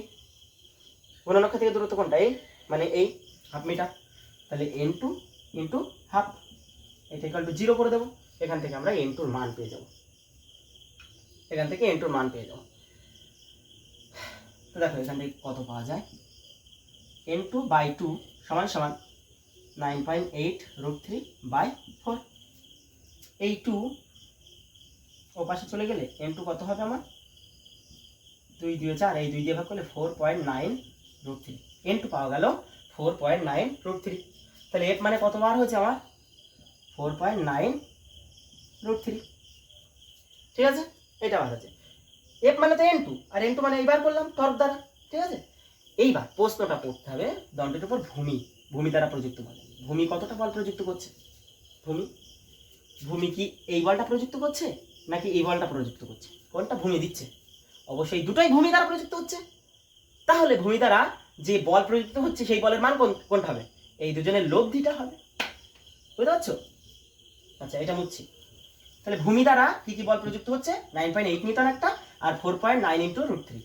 ঘূর্ণনক্ষ থেকে দূরত্ব কোনটা? এই মানে এই হাফ মিটার, তাহলে n2 ইন্টু হাফ, এটা ইকুয়াল টু 0 করে দেবো। এখান থেকে আমরা n2 এর মান পেয়ে যাব, তো দেখো এখান থেকে কত পাওয়া যায়? n2/2 সমান সমান 9.8 √3/4। এই 2 ও পাশে চলে গেলে n2 কত হবে আমার? 2 2 4, এই 2 দিয়ে ভাগ করলে 4.9 √3, n2 পাওয়া গেল 4.9 √3। তাহলে f মানে কত বার হয়েছে আমার? 4.9 √3। ঠিক আছে, এটা বার হচ্ছে। f মানে তো n2, আর n2 মানে এইবার করলাম টর্ক দ্বারা। ঠিক আছে, এইবার প্রশ্নটা পড়তে হবে দণ্ডের উপর ভূমি দ্বারা প্রযুক্ত বল। ভূমি কতটা বল প্রযুক্ত করছে? ভূমি কি এই বলটা প্রযুক্ত করছে নাকি এই বলটা প্রযুক্ত করছে? কোনটা ভূমি দিচ্ছে? অবশ্যই দুটোই ভূমি দ্বারা প্রযুক্ত হচ্ছে। তাহলে ভূমি দ্বারা যে বল প্রযুক্ত হচ্ছে সেই বলের মান কোনটা হবে? এই দুজনের লব্ধিটা হবে, বুঝতে পারছো? আচ্ছা, এটা মুছছি। তাহলে ভূমি দ্বারা কি কি বল প্রযুক্ত হচ্ছে? 9.8 নিউটন একটা, আর 4.9 ইন্টু √3,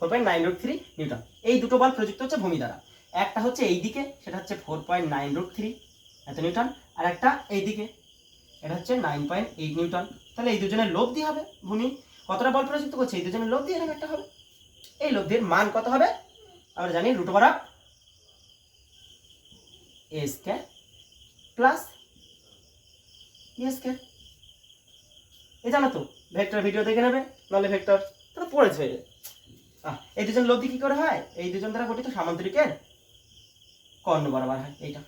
4.9 √3 নিউটন। এই দুটো বল প্রযুক্ত হচ্ছে ভূমি দ্বারা। একটা হচ্ছে এই দিকে, সেটা হচ্ছে 4.9 √3 এত নিউটন, আর একটা এই দিকে, এটা হচ্ছে 9.8 নিউটন। তাহলে এই দুজনের লব্ধি হবে ভূমি। কতটা বল প্রযুক্ত করছে? এই দুজনের লব্ধি এরকম একটা হবে। এই লব্ধির মান কত হবে? আমরা জানি √a² প্লাস a²। এই জানো তো, ভেক্টর ভিডিও দেখে নেবে, নাহলে ভেক্টর তোমরা পড়েছো। এই দুজন লব্ধি কি করে হয়? এই দুজন দ্বারা গঠিত সামান্তরিকের কর্ণ বরাবর হয়, এইটা।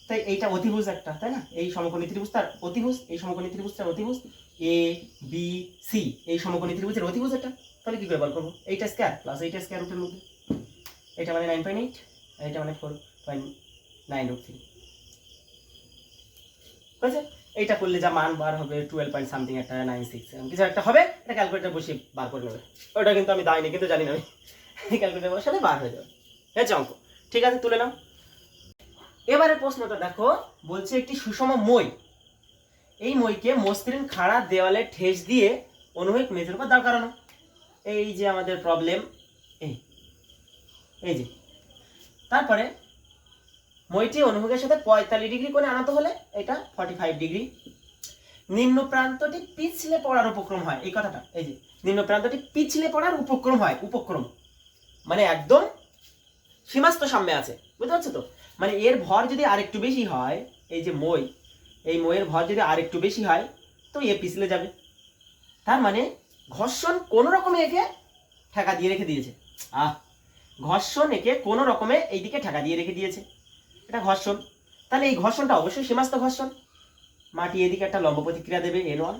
তাই এইটা অতিভুজ একটা, তাই না? এই সমকোণী ত্রিভুজ তার অতিভুজ, এই সমকোণী ত্রিভুজ তার অতিভুজ, এ বি সি এই সমকোণী ত্রিভুজের অতিভুজ এটা। তাহলে কি করে বল করবো? এইটা স্কয়ার প্লাস এইটা স্কয়ার রুটের মধ্যে, এটা মানে 9.8, এটা মানে 4.9 √3। বুঝেছে? এইটা করলে যা মান বার হবে 12 পয়েন্ট সামথিং একটা 96 কিছু একটা হবে, এটা ক্যালকুলেটর বসে বার করে নেবে। ওটা কিন্তু আমি দাইনি, কিন্তু জানি না আমি, ক্যালকুলেটর বসালে বার হয়ে যাবে। হয়েছে অঙ্ক? ঠিক আছে, তুলে নাও। এবারে প্রশ্নটা দেখো, বলছে একটি সুষম মই, এই মইকে মসৃণ খাড়া দেওয়ালে ঠেস দিয়ে অনুভূমিক মেঝের উপর দাঁড় করানো। এই যে আমাদের প্রবলেম, এই এই যে, তারপরে মইটি অনুভূমিকের সাথে 45 ডিগ্রি কোণে আনাতে হলে এটা 45 ডিগ্রি। নিম্ন প্রান্তটি পিছলে পড়ার উপক্রম হয়, এই কথাটা, এই যে নিম্ন প্রান্তটি পিছলে পড়ার উপক্রম হয়, উপক্রম মানে একদম সীমাস্ত সামনে আছে, বুঝতে পারছো তো? মানে এর ভর যদি আরেকটু বেশি হয়, এই যে মই, এই মইয়ের ভর যদি আরেকটু বেশি হয় তো এ পিছলে যাবে। তার মানে ঘর্ষণ কোনো রকমে একে ঠেকা দিয়ে রেখে দিয়েছে। ঘর্ষণ একে কোনো রকমে এইদিকে ঠেকা দিয়ে রেখে দিয়েছে, এটা ঘর্ষণ। তাহলে এই ঘর্ষণটা অবশ্যই সীমাস্ত ঘর্ষণ। মাটি এদিকে একটা লম্ব প্রতিক্রিয়া দেবে N1,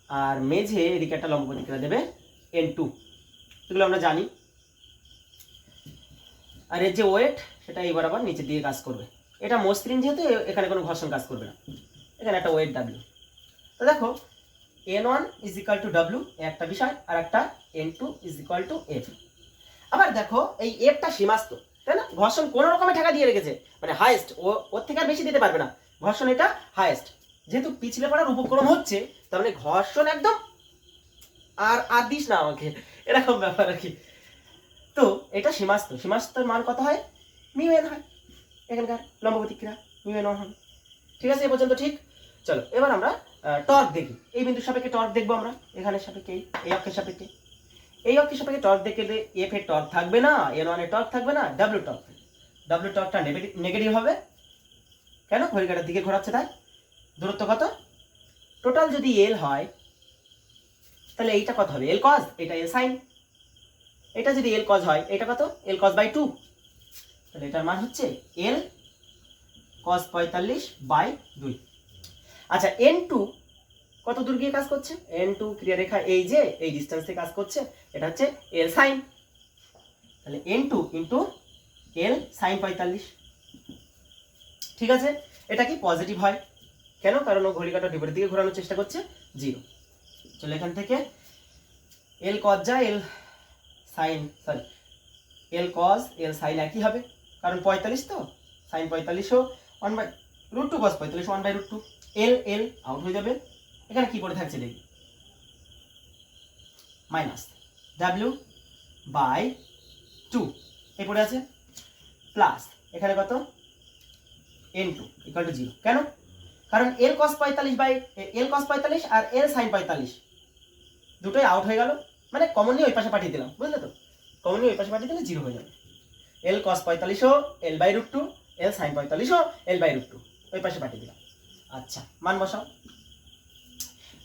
আর মেঝে এদিকে একটা লম্ব প্রতিক্রিয়া দেবে N2, এগুলো আমরা জানি। আর এর যে ওয়েট, সেটা এই বরাবর নিচের দিকে কাজ করবে। এটা মসৃণ যেহেতু এখানে কোনো ঘর্ষণ কাজ করবে না, এখানে একটা ওয়েট W। তো দেখো N1 is equal two W একটা বিষয়, আর একটা N2 is equal two F। আবার দেখো এই Fটা সীমাস্ত, তাই না? ঘর্ষণ কোনো রকমে ঠেকা দিয়ে রেখেছে, মানে হাইয়েস্ট, ওর থেকে আর বেশি দিতে পারবে না, ঘর্ষণ এটা হাইয়েস্ট। যেহেতু পিছলে পড়ার উপক্রম হচ্ছে, তার মানে ঘর্ষণ একদম আর দিস না আমাকে, এরকম ব্যাপার আর কি। তো এটা সীমাস্ত, সীমাস্তর মান কত হয়? μN হয়, এখানকার লম্ব প্রতিক্রিয়া μN1 হবে। ঠিক আছে, এ পর্যন্ত ঠিক। চলো এবার আমরা টর্ক দেখি। এই বিন্দুর সাপেক্ষে টর্ক দেখবো আমরা, এখানের সাপেক্ষে, এই অক্ষের সাপেক্ষে। এই অক্ষের সাপেক্ষে টর্ক দেখলে এফ এর টর্ক থাকবে না, N1 এর টর্ক থাকবে না, ডাব্লিউ টর্ক থাকবে। ডাব্লিউ টর্কটা নেগেটিভ হবে, কেন? ঘড়িকাটার দিকে ঘোরাচ্ছে তাই। দূরত্ব কত? টোটাল যদি এল হয় তাহলে এইটা কত হবে? এল কজ, এটা এল সাইন। এটা যদি এল কজ হয়, এটা কত? এল কজ বাই 2। তাহলে এটার মান হচ্ছে এল কজ 45/2। আচ্ছা N2 কত দূর গিয়ে কাজ করছে? N2 ক্রিয়া রেখা এই যে এই ডিসটেন্সে কাজ করছে, এটা হচ্ছে এল সাইন। তাহলে N2 ইন্টু এল সাইন 45। ঠিক আছে, এটা কি পজিটিভ হয়? কেন? কারণ ও ঘড়ি কাঁটা বিপরীত দিকে ঘোরানোর চেষ্টা করছে, 0। চলো এখান থেকে এল কজ যা L sine, sorry L cos L sine একই হবে, কারণ 45 তো, সাইন 45ও 1/√2 কজ 45 1/√2। এল এল আউট হয়ে যাবে, এখানে কি পড়ে থাকছে দেখি, মাইনাস W/2 এই পড়ে আছে, প্লাস এখানে কত? N2 equal to 0। কেন? কারণ এল কস 45 আর এল সাইন 45 দুটোই আউট হয়ে গেল, মানে কমন নিয়ে ওই পাশে পাঠিয়ে দিলাম, বুঝলে তো? কমন নিয়ে ওই পাশে পাঠিয়ে দিলে 0 হয়ে যাবে। এল কস 45ও L/√2, এল সাইন 45ও L/√2 ওই পাশে পাঠিয়ে দিলাম। আচ্ছা, মান বসাও।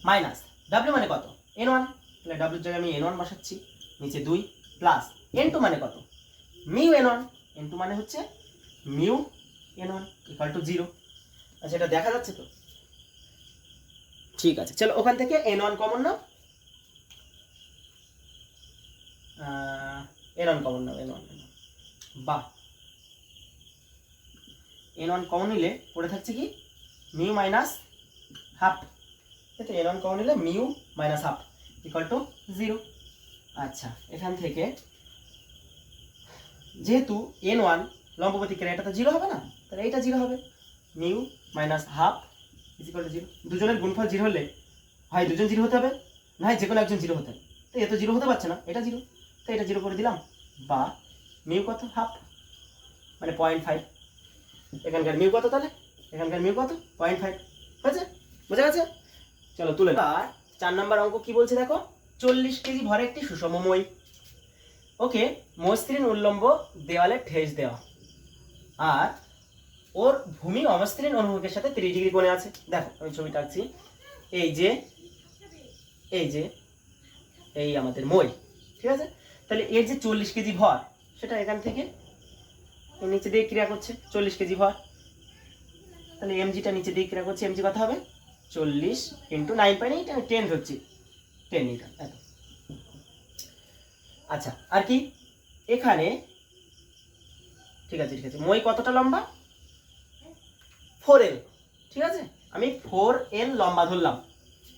মাইনাস W মানে কত? N1, তাহলে W এর জায়গায় আমি N1 বসাচ্ছি, নিচে 2 প্লাস N2 মানে কত? μN1, N2 মানে হচ্ছে μN1 ইকুয়াল টু 0। আচ্ছা, এটা দেখা যাচ্ছে তো? ঠিক আছে, চলো ওখান থেকে N1 কমন নাও, N1 কমন নাও, N1 বাহ, N1 কমন নিলে পড়ে থাকছে কি? Mu minus half. তো N1 কমন নিলে mu minus half equal to 0। আচ্ছা, এখান থেকে যেহেতু N1 লম্ব প্রতিক্রিয়া, এটা তো 0 হবে না, তাহলে এইটা 0 হবে, mu minus half is equal two 0। দুজনের গুণফল 0 হলে হয় দুজন 0 হতে হবে, না হয় যে কোনো একজন 0 হতে হবে। তো এ তো 0 হতে পারছে না, এটা 0, তো এটা 0 করে দিলাম, বা মিউ কত? হাফ, মানে 0.5। এখানকার মিউ কত তাহলে? এখানকার মিউ কত? 0.5। হয়েছে? বোঝা গেছে? চলো তুলে। আর 4 নম্বর অঙ্ক কি বলছে দেখো, 40 কেজি ভরে একটি সুষম মই, ওকে মসৃণ উল্লম্ব দেওয়ালে ঠেস দেওয়া, আর ওর ভূমি অমসৃণ অনুভূমিকের সাথে 30 ডিগ্রি কোণে আছে। দেখো আমি ছবিটা আঁকছি, এই যে এই আমাদের মই, ঠিক আছে? তাহলে এর যে 40 কেজি ভর, সেটা এখান থেকে নিচে দিয়ে ক্রিয়া করছে, 40 কেজি ভর। তাহলে এমজিটা নিচে দিয়ে ক্রিয়া করছে, এমজি কত হবে? 40 ইন্টু 9.8, আমি 10 ধরছি, 10 নিউটন এত। আচ্ছা, আর কি এখানে, ঠিক আছে, মই কতটা লম্বা? 4L, ঠিক আছে? আমি 4L লম্বা ধরলাম।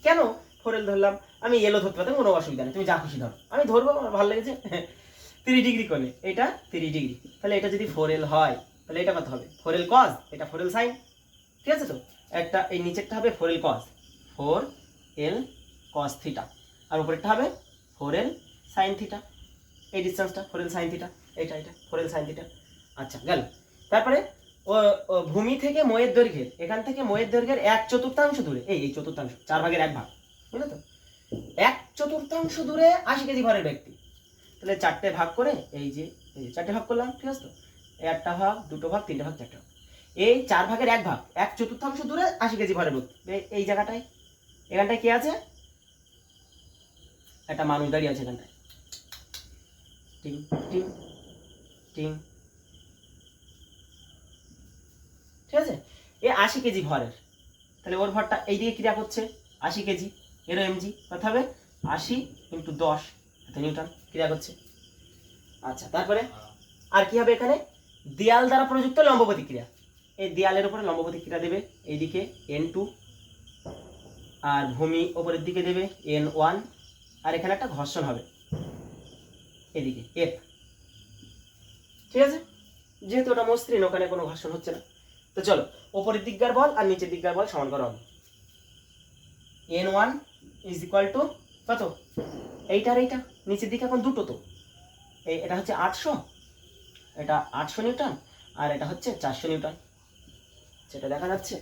কেন 4L ধরলাম? আমি এলও ধরতে পারতাম, কোনো অসুবিধা নেই, তুমি যা খুশি ধরো, আমি ধরবো, আমার ভালো লেগেছে। 30 ডিগ্রি কোণে, এটা 30 ডিগ্রি, তাহলে এটা যদি 4L হয় তাহলে এটা কত হবে? 4L cos, এটা 4L sin, ঠিক আছে তো? একটা এই নিচেরটা হবে 4L cos, 4L cos theta, আর উপরেরটা হবে 4L sin থিটা। এই ডিসটেন্সটা 4L sin থিটা, এটা 4L sin থিটা। আচ্ছা গেল। তারপরে ও ভূমি থেকে ময়ের দৈর্ঘ্যের, এখান থেকে ময়ের দৈর্ঘ্যের 1/4 দূরে, এই চতুর্থাংশ, 4/1 বুঝলে তো? 1/4 দূরে 80 কেজি ভরের ব্যক্তি, তাহলে 4টে ভাগ করে, এই যে 4টে ভাগ করলাম, ঠিক আছে তো? একটা ভাগ, দুটো ভাগ, তিনটে ভাগ, চারটে ভাগ, এই 4/1 1/4 দূরে 80 কেজি ভরের ব্যক্তি। এই জায়গাটায়, এখানটায় কি আছে? একটা মানুষ দাঁড়িয়ে আছে এখানটায়, টিং টিং টিং, ঠিক আছে? এ 80 কেজি ভরের, তাহলে ওর ভরটা এইদিকে ক্রিয়া করছে 80 কেজি, এরও এমজি, অর্থাৎ হবে 80 × 10 নিউটন ক্রিয়া করছে। আচ্ছা, তারপরে আর কি হবে? এখানে দেয়াল দ্বারা প্রযুক্ত লম্ব প্রতিক্রিয়া, এই দেয়ালের উপরে লম্ব প্রতিক্রিয়া দেবে এইদিকে N2, আর ভূমি উপরের দিকে দেবে N1, আর এখানে একটা ঘর্ষণ হবে এদিকে F, ঠিক আছে? যেহেতু ওটা মসৃণ, ওখানে কোনো ঘর্ষণ হচ্ছে না। তো চলো, উপরের দিককার বল আর নিচের দিককার বল সমান করা হবে। N1 = কত? এইটা আর এইটা, নিচের দিকে এখন দুটো, তো এটা হচ্ছে 800, এটা 800 নিউটন, আর এটা হচ্ছে 400 নিউটন, সেটা দেখা যাচ্ছে।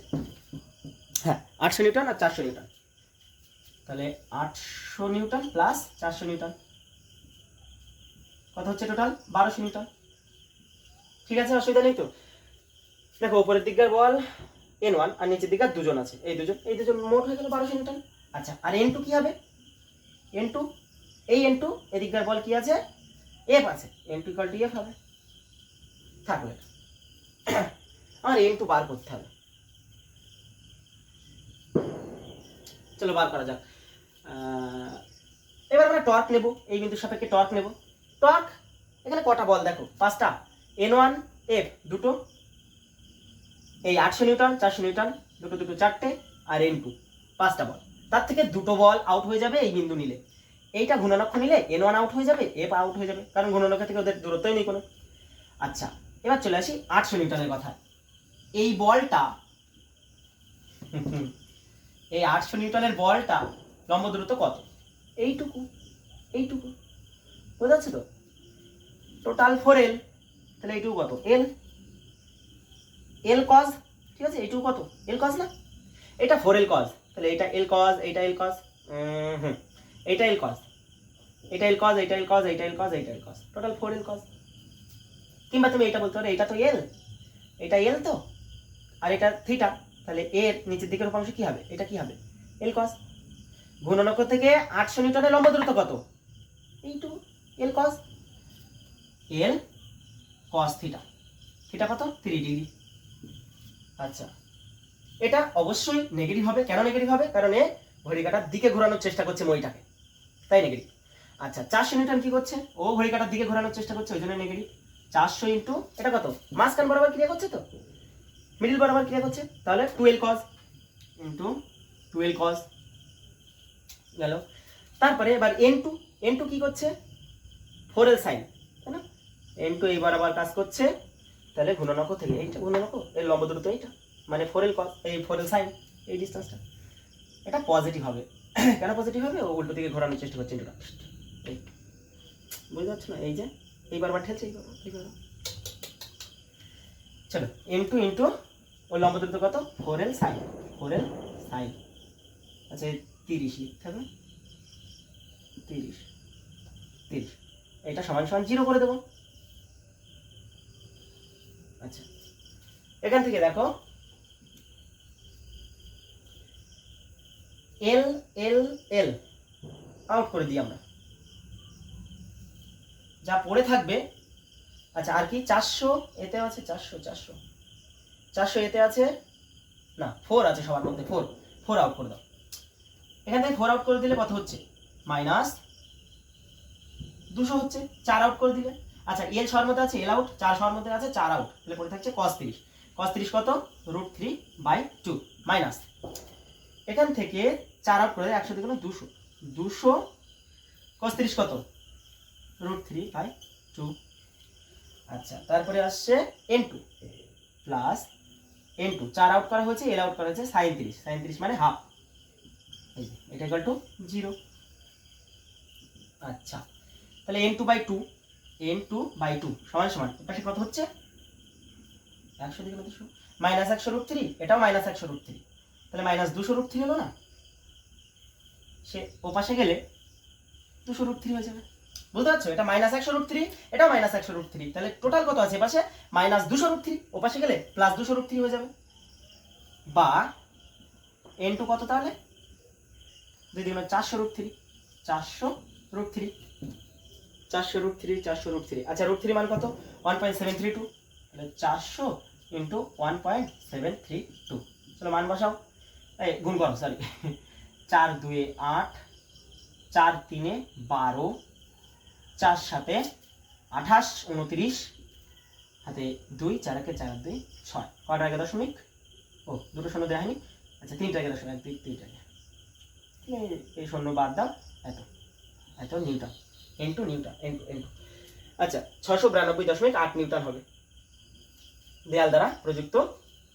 হ্যাঁ, 800 নিউটন আর 400 নিউটন, তাহলে 800 নিউটন প্লাস 400 নিউটন কত হচ্ছে? টোটাল 1200 নিউটন, ঠিক আছে? অসুবিধা নেই তো? দেখো, উপরের দিককার বল N1 আর নিচের দিককার দুজন আছে, এই দুজন মোট হয়ে গেল 1200 নিউটন। আচ্ছা, আর N2 কি হবে? N2, এই N2 এদিককার বল কি আছে? F আছে, N2 = F হবে। থাকলে আমার N2 বার করতে হবে, চলো বার করা যাক। এবার আমরা টর্ক নেব, এই বিন্দুর সাপেক্ষে টর্ক নেব। টর্ক এখানে কটা বল দেখো? 5টা। N1 F দুটো, এই 800 নিউটন 400 নিউটন, দুটো দুটো 4টে, আর N2 5টা বল। তার থেকে দুটো বল আউট হয়ে যাবে এই বিন্দু নিলে, এইটা ঘূর্ণনক্ষ নিলে N1 আউট হয়ে যাবে, F আউট হয়ে যাবে, কারণ ঘূর্ণনক্ষ থেকে ওদের দূরত্বই নেই কোনো। আচ্ছা, এবার চলে আসি 800 নিউটনের কথা। এই বলটা, এই 800 নিউটনের বলটা লম্ব দূরত্ব কত? এইটুকু, এইটুকু, বোঝা যাচ্ছে তো? টোটাল 4L, তাহলে এইটুকু কত? L cos, ঠিক আছে? এইটুকু কত? L cos না? এটা 4L cos, তাহলে এটা L cos, এইটা L cos, এইটা L cos, এটা L cos, এইটা L cos, এইটা L cos, এইটা L cos, total 4L cos। কিংবা তুমি এটা বলতে পারো, এটা তো L, এটা L তো, আর এটা থিটা, তাহলে এর নিচের দিকের উপাংশ কি হবে? এটা কি হবে? L cos। ঘূর্ণনক্ষ থেকে 800 নিউটনের লম্ব দূরত্ব কত? এইটুকু, L cos, L cos theta, theta কত? 3 ডিগ্রি। আচ্ছা, এটা অবশ্যই নেগেটিভ হবে। কেন নেগেটিভ হবে? কারণ এ ঘড়ি কাঁটার দিকে ঘোরানোর চেষ্টা করছে মইটাকে, তাই নেগেটিভ। আচ্ছা, 400 নিউটন কি করছে? ও ঘড়ি কাঁটার দিকে ঘোরানোর চেষ্টা করছে, ওই জন্য নেগেটিভ। 400 ইন্টু এটা কত? মাঝখান বরাবর ক্রিয়া করছে তো, মিডল বরাবর ক্রিয়া করছে, তাহলে 12 cos ইন্টু 12 cos গেল। তারপরে এবার N2 কি করছে? 4L sin, তাই না? N2 এই বরাবর কাজ করছে, তাহলে ঘূর্ণনক্ষ থেকে এইটা ঘূর্ণনক্ষ, এর লম্ব দূরত্ব এইটা, মানে 4L cos, এই 4L sin, এই ডিসটেন্সটা, এটা পজিটিভ হবে। কেন পজিটিভ হবে? ও উল্টো দিকে ঘোরানোর চেষ্টা করছে, এই বুঝতে পারছো না? এই যে এই বারবার ঠেলছে, এই বারবার। চলো, N2 ইন্টু ওর লম্ব দূরত্ব কত? 4L sin, 4L sin, আচ্ছা 30 লিখতে হবে, 30, এটা সমান সমান 0 করে দেবো। আচ্ছা, এখান থেকে দেখো L আউট করে দিই আমরা, যা পড়ে থাকবে। আচ্ছা, আর কি? 400 এতে আছে, 400 এতে আছে না, 4 আছে সবার মধ্যে, 4 আউট করে দাও। এখান থেকে 4 আউট করে দিলে কত হচ্ছে? -200 হচ্ছে, 4 আউট করে দিলে। আচ্ছা, L সবার মধ্যে আছে, L আউট, 4 সবার মধ্যে আছে, 4 আউট, তাহলে পড়ে থাকছে cos 30 কত? √3/2, মাইনাস এখান থেকে 4 আউট করে 100 থেকে 200, 200 cos 30 কত √3/2। আচ্ছা তারপরে আসছে n2 প্লাস n2, 4 আউট করা হয়েছে, l আউট করা হয়েছে sin 30, sin 30 মানে হাফ, এটা ইকুয়াল টু 0। আচ্ছা তাহলে n2/2, n2/2 সমান সমান এপাশে কত হচ্ছে 100 থেকে 200 মাইনাস 100√3, এটাও মাইনাস 100√3, তাহলে মাইনাস 200√3 হলো না, সে ওপাশে গেলে 200√3 হয়ে যাবে। বুঝতে পারছো, এটা মাইনাস 100√3, এটাও মাইনাস 100√3, তাহলে টোটাল কত আছে এপাশে মাইনাস 200√3, ওপাশে গেলে প্লাস 200√3 হয়ে যাবে। বা n2 কত তাহলে 2 × 400√3, 400√3, 400√3। আচ্ছা √3 মান কত 1.732, তাহলে 400 × 1.732। চলো মান বসাও, এই গুণ করো, সরি 4 2 8, 4 3 12, 4 7 28 29, হাতে 2, 4 1 4 2 6, কয়টা আগে দশমিক, ও দুটো শূন্য দেখায়নি, আচ্ছা 3টা আগে দশমিক 1 2 3টা, এই শূন্য বাদ দাও, এত নিউটন, n2 নিউটন, n2। আচ্ছা 692.8 নিউটন হবে দেয়াল দ্বারা প্রযুক্ত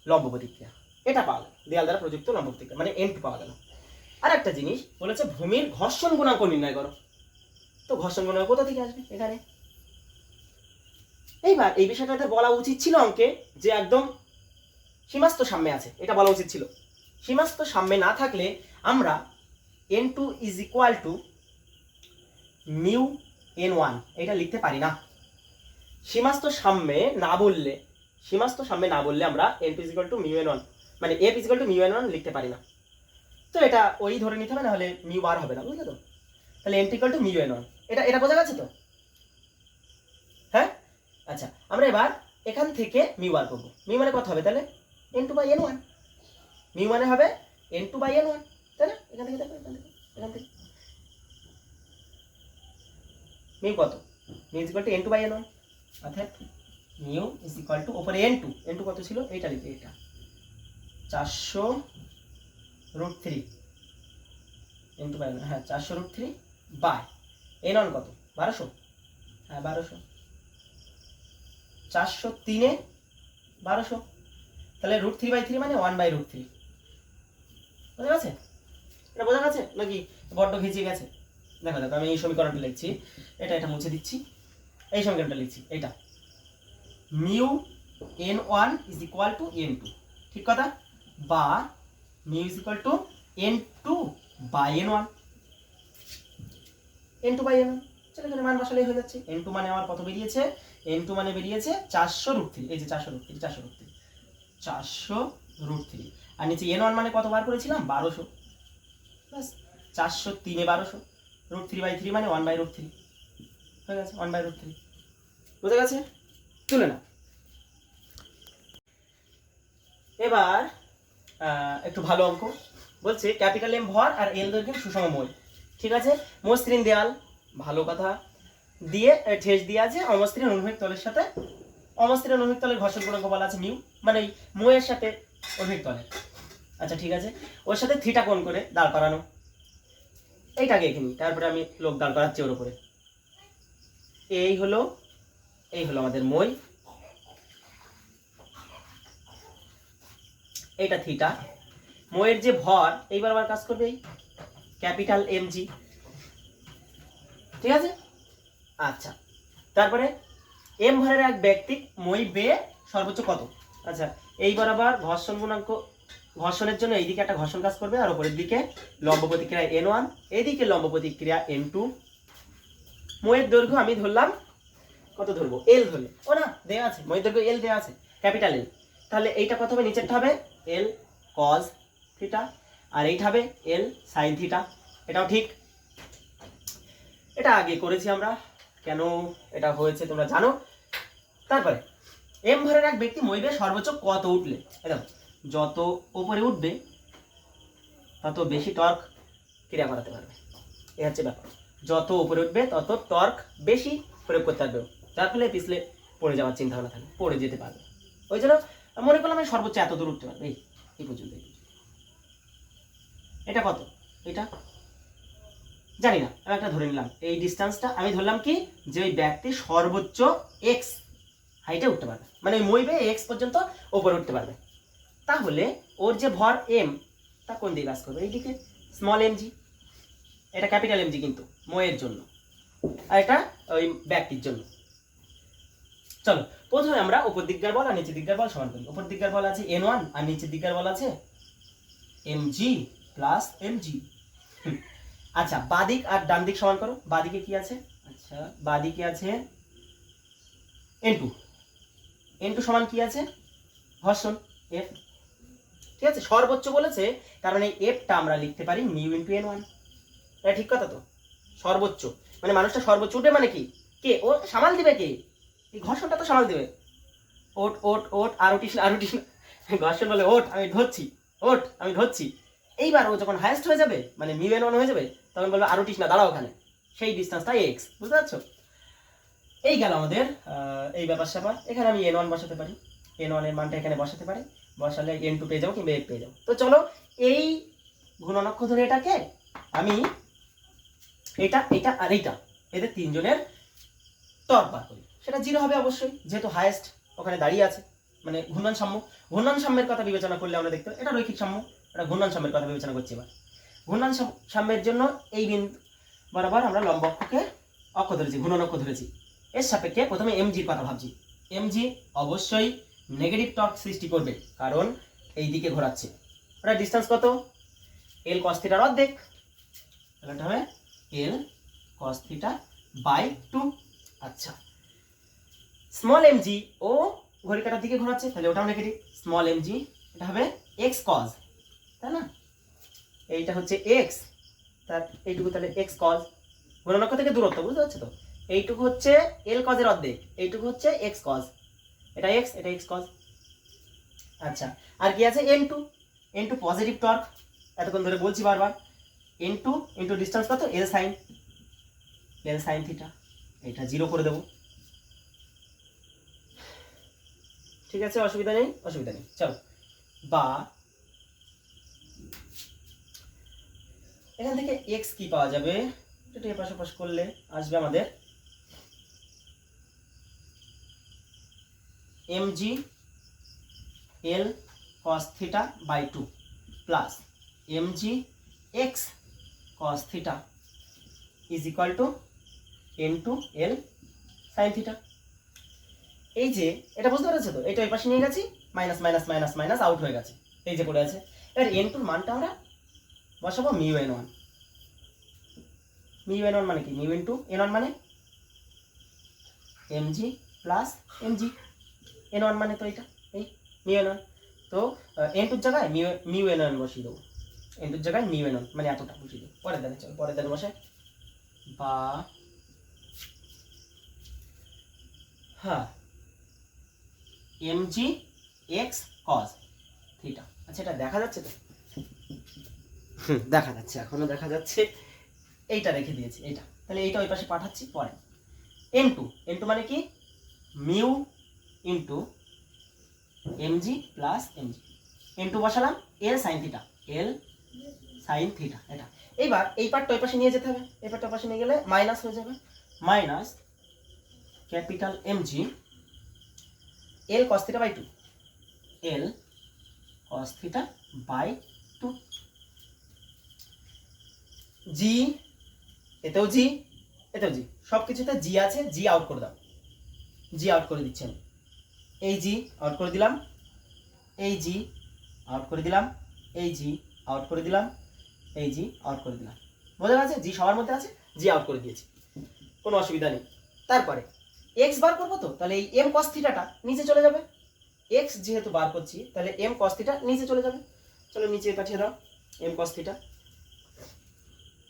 লম্ব প্রতিক্রিয়া, এটা পাওয়া গেল, দেয়াল দ্বারা প্রযুক্ত লম্ব প্রতিক্রিয়া মানে n2 পাওয়া গেল। আর একটা জিনিস বলেছে ভূমির ঘর্ষণ গুণাঙ্ক নির্ণয় করো, তো ঘর্ষণ গুণাঙ্ক কোথা থেকে আসবে এখানে। এইবার এই বিষয়টাতে বলা উচিত ছিল অঙ্কে যে একদম সীমাস্ত সাম্যে আছে, এটা বলা উচিত ছিল। সীমাস্ত সাম্যে না থাকলে আমরা n2 is equal to mu n1 এটা লিখতে পারি না। সীমাস্ত সাম্যে না বললে আমরা n2 is equal to mu n1 মানে f is equal to mu n1 লিখতে পারি না, তো এটা ওই ধরে নিতে হবে, না হলে মিউ বার হবে না, বুঝলে তো। তাহলে n equal to mu n1, এটা বোঝা গেছে তো, হ্যাঁ। আচ্ছা আমরা এবার এখান থেকে মিউ বার করবো, মিউ মানে কত হবে তাহলে n2/n1, মিউ মানে হবে n2/n1, তাই না। এখান থেকে দেখো, এখান থেকে মিউ কত, mu is equal two n2/n1, অর্থাৎ মিউ ইজ ইকুয়াল টু উপরে n2 কত ছিল এইটা লিখে, এটা 400√3 n2/n1, হ্যাঁ 400√3 বাই n1 কত 1200, হ্যাঁ 1200, 403 এ 1200, তাহলে √3/3 মানে 1/√3। বোঝা গেছে, এটা বোঝা গেছে নাকি বড্ড ঘেঁচিয়ে গেছে। দেখো আমি এই সমীকরণটা লিখছি, এটা মুছে দিচ্ছি, এই সমীকরণটা লিখছি, এটা mu n1 is equal two n2, ঠিক কথা, বা mu is equal two n2/n1, n2/n1। চলো এখানে মান বসালেই হয়ে যাচ্ছে। n2 মানে আমার কত বেরিয়েছে, n2 মানে বেরিয়েছে 400√3, এই যে 400√3, আর নিচে n1 মানে কত বার করেছিলাম 1200, বাস 403 এ 1200, √3/3 মানে 1/√3 হয়ে গেছে, 1/√3। বুঝা গেছে, তুলে না। এবার একটু ভালো অঙ্ক বলছে ক্যাপিটাল এম ভর আর এল দৈর্ঘ্যের সুষম মই, ঠিক আছে। মসৃণ দেয়াল, ভালো কথা, দিয়ে ঠেস দিয়ে আছে অমসৃণ অনুভূমিক তলের সাথে, অমসৃণ অনুভূমিক তলের ঘর্ষণ গুণাঙ্ক বলা আছে মিউ, মানে এই ময়ের সাথে অনুভূমিক তলের। আচ্ছা ঠিক আছে, ওর সাথে থিটা কোণ করে দাঁড় করানো, এইটাকে এখানে, তারপরে আমি লোক দাঁড় করাচ্ছি ওর উপরে। এই হলো আমাদের মই, এইটা থিটা, ময়ের যে ভর এইবার আবার কাজ করবে এই ক্যাপিটাল mg, ঠিক আছে। আচ্ছা তারপরে m ভরের এক ব্যক্তি মই বেয়ে সর্বোচ্চ কত। আচ্ছা এইবার আবার ঘর্ষণ গুণাঙ্ক, ঘর্ষণের জন্য এইদিকে একটা ঘর্ষণ কাজ করবে, আর উপরের দিকে লম্ব প্রতিক্রিয়া n1, এইদিকে লম্ব প্রতিক্রিয়া n2। ময়ের দৈর্ঘ্য আমি ধরলাম, কত ধরবো l ধরলে, ও না দেয়া আছে ময়ের দৈর্ঘ্য l দেয়া আছে, ক্যাপিটাল L, তাহলে এইটা কত হবে, নিচেরটা হবে l cos থিটা, আর এইটা হবে l sin থিটা, এটাও ঠিক, এটা আগে করেছি আমরা, কেন এটা হয়েছে তোমরা জানো। তারপরে m ভরের এক ব্যক্তি মই বেয়ে সর্বোচ্চ কত উঠলে, দেখো যত উপরে উঠবে তত বেশি টর্ক ক্রিয়া করাতে পারবে, এই হচ্ছে ব্যাপার, যত উপরে উঠবে তত টর্ক বেশি প্রয়োগ করতে পারবে, যার ফলে পিছলে পড়ে যাওয়ার চিন্তা ভাবনা থাকবে, পড়ে যেতে পারবে। ওই জন্য মনে করলাম আমি সর্বোচ্চ এত দূর উঠতে পারবে, এই পর্যন্ত। এটা কত, এটা জানি না, আমি একটা ধরে নিলাম এই ডিস্টেন্সটা আমি ধরলাম কি যে ওই ব্যক্তি সর্বোচ্চ এক্স হাইটে উঠতে পারবে, মানে ওই মই বেয়ে এক্স পর্যন্ত ওপরে উঠতে পারবে। তাহলে ওর যে ভর এম তা কোন দিকে কাজ করবে, এইদিকে স্মল এম জি, এটা ক্যাপিটাল এম জি কিন্তু মইয়ের জন্য, আর এটা ওই ব্যক্তির জন্য। চলো প্রথমে আমরা উপর দিককার বল আর নিচের দিককার বল সমান করি। উপর দিককার বল আছে n1 আর নিচের দিককার বল আছে mg প্লাস mg। আচ্ছা বাদিক আর ডান দিক সমান করো। বাদিকে কি আছে, আচ্ছা বাদিকে আছে n2, n2 সমান কি আছে ঘর্ষণ f, ঠিক আছে সর্বোচ্চ বলেছে কারণ এই এফটা আমরা লিখতে পারি মিউ ইন্টু n1, এটা ঠিক কথা তো। সর্বোচ্চ মানে মানুষটা সর্বোচ্চ উঠবে মানে কি, কে ও সামাল দিবে, কে এই ঘর্ষণটা তো সামাল দিবে। ওট ওট ওট আর উঠিস না আর উঠিস না, ঘর্ষণ বলে ওট আমি ধরছি, ওট আমি ধরছি। এইবার ও যখন হাইয়েস্ট হয়ে যাবে মানে মিউ n1 হয়ে যাবে তখন বলবে আর উঠিস না দাঁড়াও ওখানে, সেই ডিস্টেন্সটা এক্স, বুঝতে পারছো। এই গেল আমাদের এই ব্যাপার স্যাপার। এখানে আমি n1 বসাতে পারি, n1 এর মানটা এখানে বসাতে পারি, বসালে n2 পেয়ে যাবো কিংবা f পেয়ে যাবো। তো চলো এই গুণনক্ষ ধরে এটাকে আমি এটা এটা আর এইটা এদের তিনজনের টর্ক বার করি, সেটা জিরো হবে অবশ্যই যেহেতু হাইয়েস্ট ওখানে দাঁড়িয়ে আছে, মানে ঘূর্ণন সাম্য। ঘূর্ণন সাম্যের কথা বিবেচনা করলে আমরা দেখতে এটা রৈখিক সাম্য, এটা ঘূর্ণন সাম্যের কথা বিবেচনা করছি। এবার ঘূর্ণন সাম্যের জন্য এই বিন্দু বরাবর আমরা লম্ব অক্ষকে অক্ষ ধরেছি, ঘূর্ণন অক্ষ ধরেছি। এর সাপেক্ষে প্রথমে এমজির কথা ভাবছি। এমজি অবশ্যই নেগেটিভ টর্ক সৃষ্টি করবে কারণ এই দিকে ঘোরাচ্ছে। ওটা ডিস্টেন্স কত, এল কস থিটার অর্ধেক, তাহলে এটা হবে এল কস থিটা বাই 2। আচ্ছা স্মল এমজি ও ঘড়ি কাঁটার দিকে ঘোরাচ্ছে তাহলে ওটাও নেগেটিভ, স্মল এমজি এটা হবে এক্স কজ, তাই না, এইটা হচ্ছে এক্স, তার এইটুকু তাহলে এক্স কজ, ঘূর্ণনক্ষ থেকে দূরত্ব বুঝতে পারছো তো। এইটুকু হচ্ছে এল কজের অর্ধেক, এইটুকু হচ্ছে এক্স কজ, এটা এক্স এটা এক্স কজ। আচ্ছা আর কি আছে n2, n2 পজিটিভ টর্ক, এতক্ষণ ধরে বলছি বারবার, n2 ইন্টু ডিস্টেন্স কত এল সাইন থিটা, এটা জিরো করে দেবো, ঠিক আছে অসুবিধা নেই অসুবিধা নেই। চলো বা এখান থেকে x কি পাওয়া যাবে, একটু এপাশ ওপাশ করলে আসবে আমাদের mg l cos theta by 2 plus mg x cos theta is equal to n2 l sin theta। এই যে এটা বুঝতে পারছো তো, এটা এই পাশে নিয়ে গেছি, minus minus minus minus out হয়ে গেছে, এই যে পড়ে আছে। এবার n2 এর মানটা আমরা বসাবো মিউ n1, মিউ n1 মানে কি, মিউ ইনটু n1 মানে mg প্লাস mg, n1 মানে তো এটা এই মিউ n1, তো n2 এর জায়গায় মিউ n1 বসিয়ে দেবো, n2 এর জায়গায় মিউ n1 মানে এতটা বসিয়ে দেবো। পরের দানে চলো পরের দানে বসে বা হ্যাঁ mg x cos থিটা। আচ্ছা এটা দেখা যাচ্ছে তো, দেখা যাচ্ছে এখনো দেখা যাচ্ছে, এইটা রেখে দিয়েছি এইটা, তাহলে এইটা ওই পাশে পাঠাচ্ছি। পরে n2 মানে কি mu into mg plus mg, n2 বসালাম l sine theta, l sine theta এটা। এইবার এই পার্টটা ওই পাশে নিয়ে যেতে হবে, এই পার্টটা পাশে নিয়ে গেলে মাইনাস হয়ে যাবে, minus capital mg l cos theta by 2, l cos theta by 2, g এতেও জি এতেও জি, সব কিছুতে জি আছে, জি আউট করে দাও, জি আউট করে দিচ্ছি আমি, এই জি আউট করে দিলাম, এই জি আউট করে দিলাম, এই জি আউট করে দিলাম, এই জি আউট করে দিলাম, বোঝা গেছে, জি সবার মধ্যে আছে, জি আউট করে দিয়েছি, কোনো অসুবিধা নেই। তারপরে এক্স বার করবো তো, তাহলে এই এম কস থিটাটা নিচে চলে যাবে, এক্স যেহেতু বার করছি তাহলে এম কস থিটা নিচে চলে যাবে, চলো নিচে পাঠিয়ে দাও এম কস থিটা,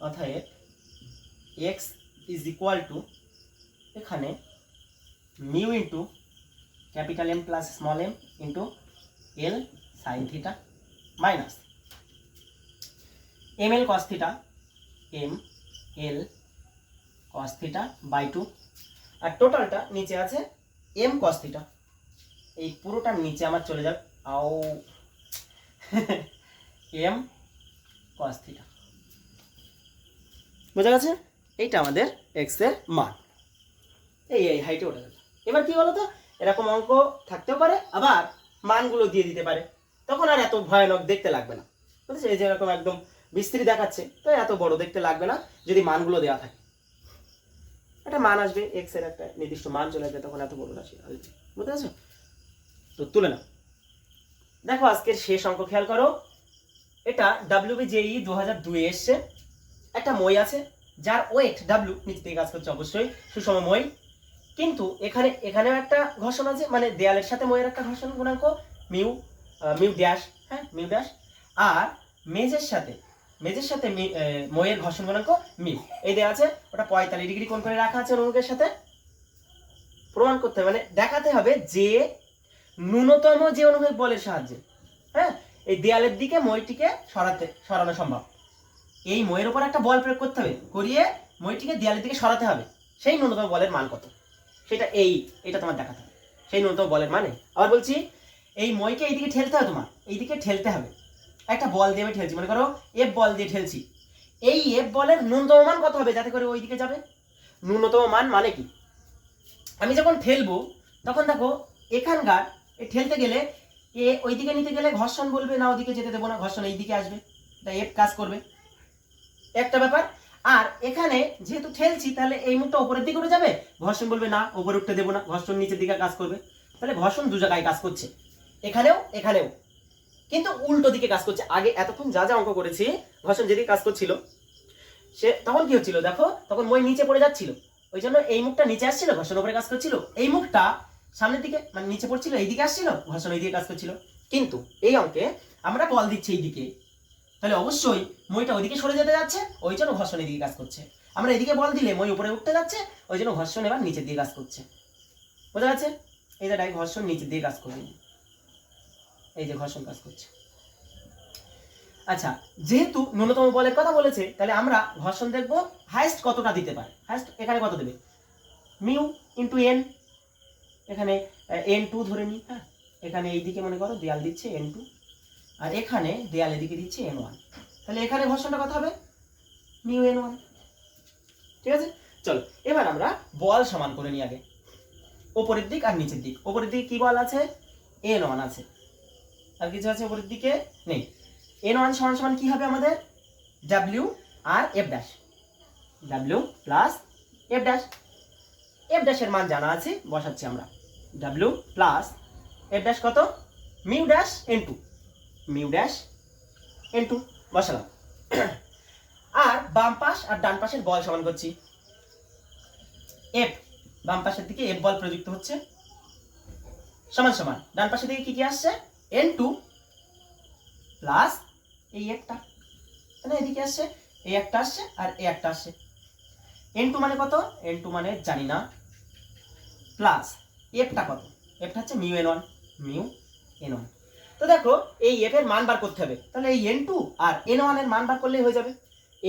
অতএব এক্স ইজ ইকুয়াল টু এখানে mu into capital M plus small M into L sine theta minus M L cos theta, M L cos theta by 2, আর টোটালটা নিচে আছে এম কস থিটা, এই পুরোটার নিচে আমার চলে যাবে আও এম কস cos থিটা। বোঝা গেছে? এইটা আমাদের এক্স এর মান। এই হাইটে ওঠা গেল। এবার কি বলতো, এরকম অঙ্ক থাকতেও পারে, আবার মানগুলো দিয়ে দিতে পারে, তখন আর এত ভয়ানক দেখতে লাগবে না। বুঝেছো? এই যে এরকম একদম বিস্তৃতি দেখাচ্ছে, তো এত বড় দেখতে লাগবে না যদি মানগুলো দেওয়া থাকে। একটা মান আসবে, এক্স এর একটা নির্দিষ্ট মান চলে আসবে, তখন এত বড় রাশি আসবে। বুঝতে পারছো? তো তুলে নাও। দেখো আজকের শেষ অঙ্ক খেয়াল করো। এটা WBJEE 2002 এসছে। একটা মই আছে যার ওয়েট ডাব্লিউ, নিচে থেকে কাজ করছে অবশ্যই, সুষম মই। কিন্তু এখানেও একটা ঘর্ষণ আছে, মানে দেয়ালের সাথে মইয়ের একটা ঘর্ষণ গুণাঙ্ক মিউ, মিউ ড্যাশ, হ্যাঁ মিউ ড্যাশ। আর মেজের সাথে মইয়ের ঘর্ষণ গুণাঙ্ক মিউ, এই দেওয়া আছে। ওটা 45 ডিগ্রি কোণ করে রাখা আছে অনুভবের সাথে। প্রমাণ করতে হবে, মানে দেখাতে হবে যে ন্যূনতম যে অনুভব বলের সাহায্যে, হ্যাঁ, এই দেয়ালের দিকে মইটিকে সরানো সম্ভব। এই মইয়ের উপর একটা বল প্রয়োগ করতে হবে, করিয়ে মইটিকে দেয়ালের দিকে সরাতে হবে। সেই ন্যূনতম বলের মান কত, সেটা এটা তোমার দেখাতে হবে, সেই ন্যূনতম বলের মানে। আবার বলছি, এই মইকে এইদিকে ঠেলতে হবে, তোমার এইদিকে ঠেলতে হবে। একটা বল দিয়ে আমি ঠেলছি, মনে করো এফ বল দিয়ে ঠেলছি। এই এফ বলের ন্যূনতম মান কত হবে যাতে করে ওইদিকে যাবে? ন্যূনতম মান মানে কি, আমি যখন ঠেলবো তখন দেখো এখানকার ঠেলতে গেলে ওইদিকে নিতে গেলে ঘর্ষণ বলবে না, ওদিকে যেতে দেবো না, ঘর্ষণ এইদিকে আসবে, এটা এফ কাজ করবে, একটা ব্যাপার। আর এখানে যেহেতু ঠেলছি, তাহলে এই মুখটা উপরের দিকে উঠে যাবে, ঘর্ষণ বলবে না, উপরে উঠতে দেবো না, ঘর্ষণ নিচের দিকে কাজ করবে। তাহলে ঘর্ষণ দু জায়গায় কাজ করছে, এখানেও কিন্তু উল্টো দিকে কাজ করছে। আগে এতক্ষণ যা যা অঙ্ক করেছি, ঘর্ষণ যেদিকে কাজ করছিল সে তখন কি হচ্ছিল দেখো, তখন মই নিচে পড়ে যাচ্ছিল, ওই জন্য এই মুখটা নিচে আসছিল, ঘর্ষণ উপরে কাজ করছিল। এই মুখটা সামনের দিকে মানে নিচে পড়ছিল, এইদিকে আসছিল, ঘর্ষণ এইদিকে কাজ করছিল। কিন্তু এই অঙ্কে আমরা বল দিচ্ছি এইদিকে, তাহলে অবশ্যই মইটা ওইদিকে সরে যেতে যাচ্ছে, ওই জন্য ঘর্ষণ এদিকে কাজ করছে। আমরা এদিকে বল দিলে মই উপরে উঠতে যাচ্ছে, ওই জন্য ঘর্ষণ এবার নিচের দিকে কাজ করছে। বোঝা যাচ্ছে? এই যে ঘর্ষণ নিচের দিকে কাজ করবে, এই যে ঘর্ষণ কাজ করছে। আচ্ছা, যেহেতু ন্যূনতম বলের কথা বলেছে, তাহলে আমরা ঘর্ষণ দেখবো হাইয়েস্ট কতটা দিতে পারে। হাইয়েস্ট এখানে কত দেবে, মিউ ইন্টু এন, এখানে N2 ধরে নি, হ্যাঁ, এখানে এইদিকে মনে করো দেয়াল দিচ্ছে N2, আর এখানে দেয়াল এদিকে দিচ্ছে N1, তাহলে এখানে ঘর্ষণটা কত হবে, মিউ N1। ঠিক আছে, চলো এবার আমরা বল সমান করে নিই আগে, উপরের দিক আর নিচের দিক। উপরের দিকে কি বল আছে, N1 আছে, আর কিছু আছে উপরের দিকে নেই। N1 সমান সমান কি হবে আমাদের, W আর F dash, W plus F dash. F ড্যাশের মান জানা আছে, বসাচ্ছি আমরা, W প্লাস F ড্যাশ কত, mu dash N2, mu dash N2 বসালাম। আর বাম পাশ আর ডান পাশের বল সমান করছি, F বাম পাশের দিকে F বল প্রযুক্ত হচ্ছে, সমান সমান ডান পাশের দিকে কি কি আসছে, N2 প্লাস এই একটা, মানে এদিকে আসছে, এই একটা আসছে আর এই একটা আসছে। N2 মানে কত, N2 মানে জানি না, প্লাস Fটা কত, Fটা হচ্ছে মিউ N1, মিউ N1। তো দেখো এই F এর মান বার করতে হবে, তাহলে এই N2 আর N1 এর মান বার করলেই হয়ে যাবে,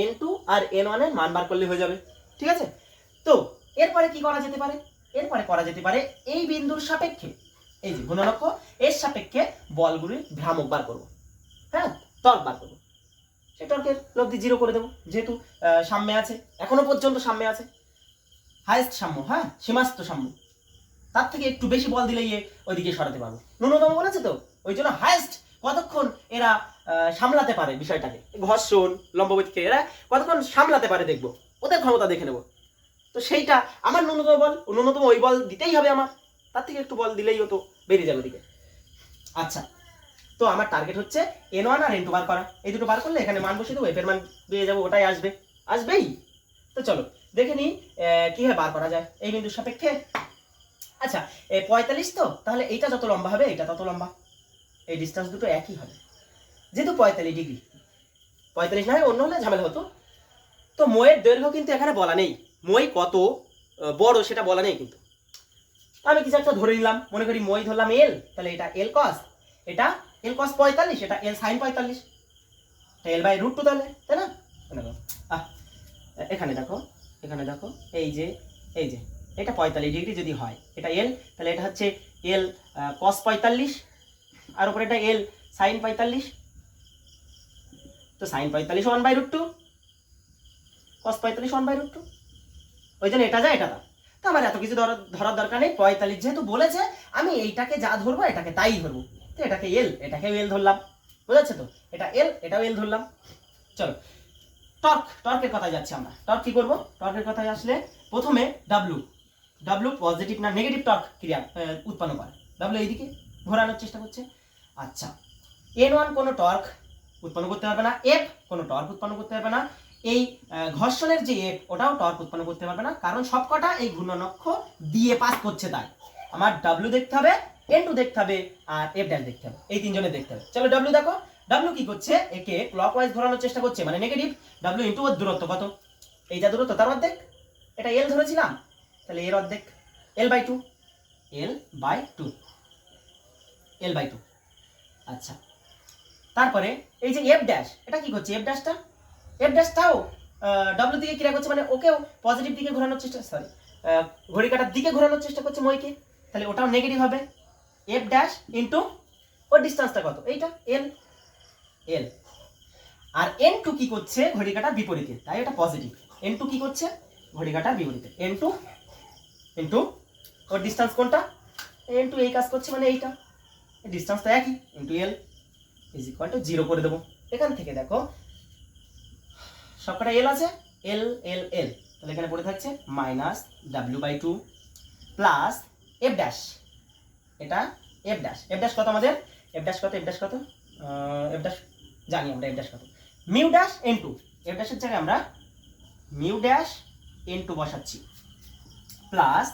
N2 আর N1 এর মান বার করলেই হয়ে যাবে। ঠিক আছে, তো এরপরে কি করা যেতে পারে, এরপরে করা যেতে পারে এই বিন্দুর সাপেক্ষে, এই যে গুণলক্ষ্য এর সাপেক্ষে বলগুলির ভ্রামক বার করব, হ্যাঁ, ত্বরক বার করব। সেই টর্কের লব্ধি 0 করে দেবো, যেহেতু সাম্যে আছে, এখনো পর্যন্ত সাম্যে আছে, হাইয়েস্ট সাম্য, হ্যাঁ, সীমাস্ত সাম্য, তার থেকে একটু বেশি বল দিলেই ওইদিকে সরাতে পারবো। ন্যূনতম বলেছে তো, ওই জন্য হাইয়েস্ট কতক্ষণ এরা সামলাতে পারে বিষয়টাকে, ঘর্ষণ লম্ববতীকে এরা কতক্ষণ সামলাতে পারে দেখবো, ওদের ক্ষমতা দেখে নেবো। তো সেইটা আমার ন্যূনতম ওই বল দিতেই হবে আমার, তার থেকে একটু বল দিলেই তো বেরিয়ে যাবে ওদিকে। আচ্ছা, তো আমার টার্গেট হচ্ছে N1 আর N2 বার করা, এই দুটো বার করলে এখানে মান বসিয়ে দেবো, এফের মান পেয়ে যাবো, ওটাই আসবেই। তো চলো দেখে নিই কিভাবে বার করা যায় এই বিন্দুর সাপেক্ষে। আচ্ছা, 45 তো, তাহলে এইটা যত লম্বা হবে এইটা তত লম্বা, এই ডিসটেন্স দুটো একই হবে, যেহেতু 45 ডিগ্রি, 45 না হয় অন্য হলে ঝামেলা হতো। তো মইয়ের দৈর্ঘ্য কিন্তু এখানে বলা নেই, মই কত বড় সেটা বলা নেই, কিন্তু আমি কিছু একটা ধরে নিলাম, মনে করি মই ধরলাম L, তাহলে এটা L cos, এটা L cos 45, এটা L sin 45, L বাই √2 তাহলে, তাই না? এখানে দেখো এই যে এটা 45 ডিগ্রি যদি হয়, এটা L, তাহলে এটা হচ্ছে L cos 45, আর উপরে এটা L sin 45। তো তো সাইন 45 1/√2, কস 45 1/√2, ওই জন্য এটা যায় এটা তা। তো আমার এত কিছু ধরার দরকার নেই, 45 যেহেতু বলেছে আমি এইটাকে যা ধরবো এটাকে তাই ধরবো। তো এটাকে এল, এটাকে এল ধরলাম, বোঝাচ্ছে তো, এটা এল এটাও এল ধরলাম। চলো টর্কের কথায় যাচ্ছি আমরা। টর্ক কি করবো? টর্কের কথায় আসলে প্রথমে ডাব্লু পজিটিভ না নেগেটিভ টর্ক ক্রিয়া উৎপন্ন করে। ডাব্লু এইদিকে ঘোরানোর চেষ্টা করছে। আচ্ছা, N1 কোনো টর্ক উৎপন্ন করতে পারবে না, এফ কোনো টর্ক উৎপন্ন করতে পারবে না, এই ঘর্ষণের যে এফ ওটাও টর্ক উৎপন্ন করতে পারবে না, কারণ সবকটা এই ঘূর্ণনক্ষ দিয়ে পাস করছে। তাই আমার ডাব্লু দেখতে হবে, N2 দেখতে হবে, আর এফ ড্যাশ দেখতে হবে, এই তিনজনে দেখতে হবে। চলো ডাব্লু দেখো, ডাব্লু কি করছে? একে ক্লকওয়াইজ ঘোরানোর চেষ্টা করছে, মানে নেগেটিভ। ডাব্লু ইন্টু ওর দূরত্ব কত? এই যা দূরত্ব তার অর্ধেক, এটা এল ধরেছিলাম, তাহলে এর অর্ধেক L/2, L/2। আচ্ছা, তারপরে এই যে এফ ড্যাশ, এটা কি করছে? এফ ড্যাশটাও ডাব্লু দিকে ক্রিয়া করছে, মানে ওকেও পজিটিভ দিকে ঘোরানোর চেষ্টা, সরি ঘড়ি কাটার দিকে ঘোরানোর চেষ্টা করছে মইকে, তাহলে ওটাও নেগেটিভ হবে। এফ ড্যাশ ইন্টু ওর ডিস্টেন্সটা কত? এইটা এল। আর N2 কি করছে? ঘড়ি কাটার বিপরীতে, তাই এটা পজিটিভ। N2 কি করছে? ঘড়ি কাটার বিপরীতে। N2 ইন্টু ওর ডিস্টেন্স কোনটা? N2 এই কাজ করছে, মানে এইটা, ডিস্টেন্স তো একই, into L is equal two 0 করে দেবো। এখান থেকে দেখো সবকটা এল আছে, এল, তাহলে এখানে পড়ে থাকছে minus W/2 plus F dash, এটা এফ ড্যাশ কত আমাদের? এফ ড্যাশ জানি আমরা, এফ ড্যাশ কত? মিউ ড্যাশ N2, এফ ড্যাশের জায়গায় আমরা মিউ ড্যাশ N2 বসাচ্ছি, প্লাস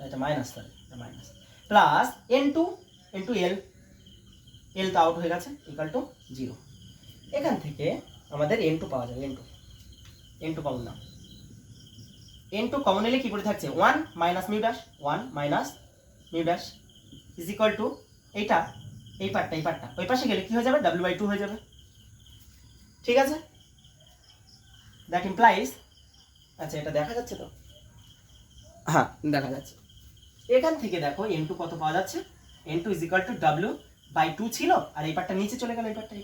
এটা minus plus N2 into L তো আউট হয়ে গেছে, ইকুয়াল টু 0। এখান থেকে আমাদের N2 পাওয়া যাবে। N2 কমন নাও, N2 কমন নিলে কি পড়ে থাকছে? 1 minus mu dash is equal two এইটা, এই পার্টটা ওই পাশে গেলে কি হয়ে যাবে? W/2 হয়ে যাবে। ঠিক আছে, দ্যাট ইমপ্লাইজ, আচ্ছা এটা দেখা যাচ্ছে তো? হ্যাঁ দেখা যাচ্ছে। এখান থেকে দেখো N2 কত পাওয়া যাচ্ছে? N2 is equal two W/2 ছিল, আর এই পার্টটা নিচে চলে গেল, এই পার্টটা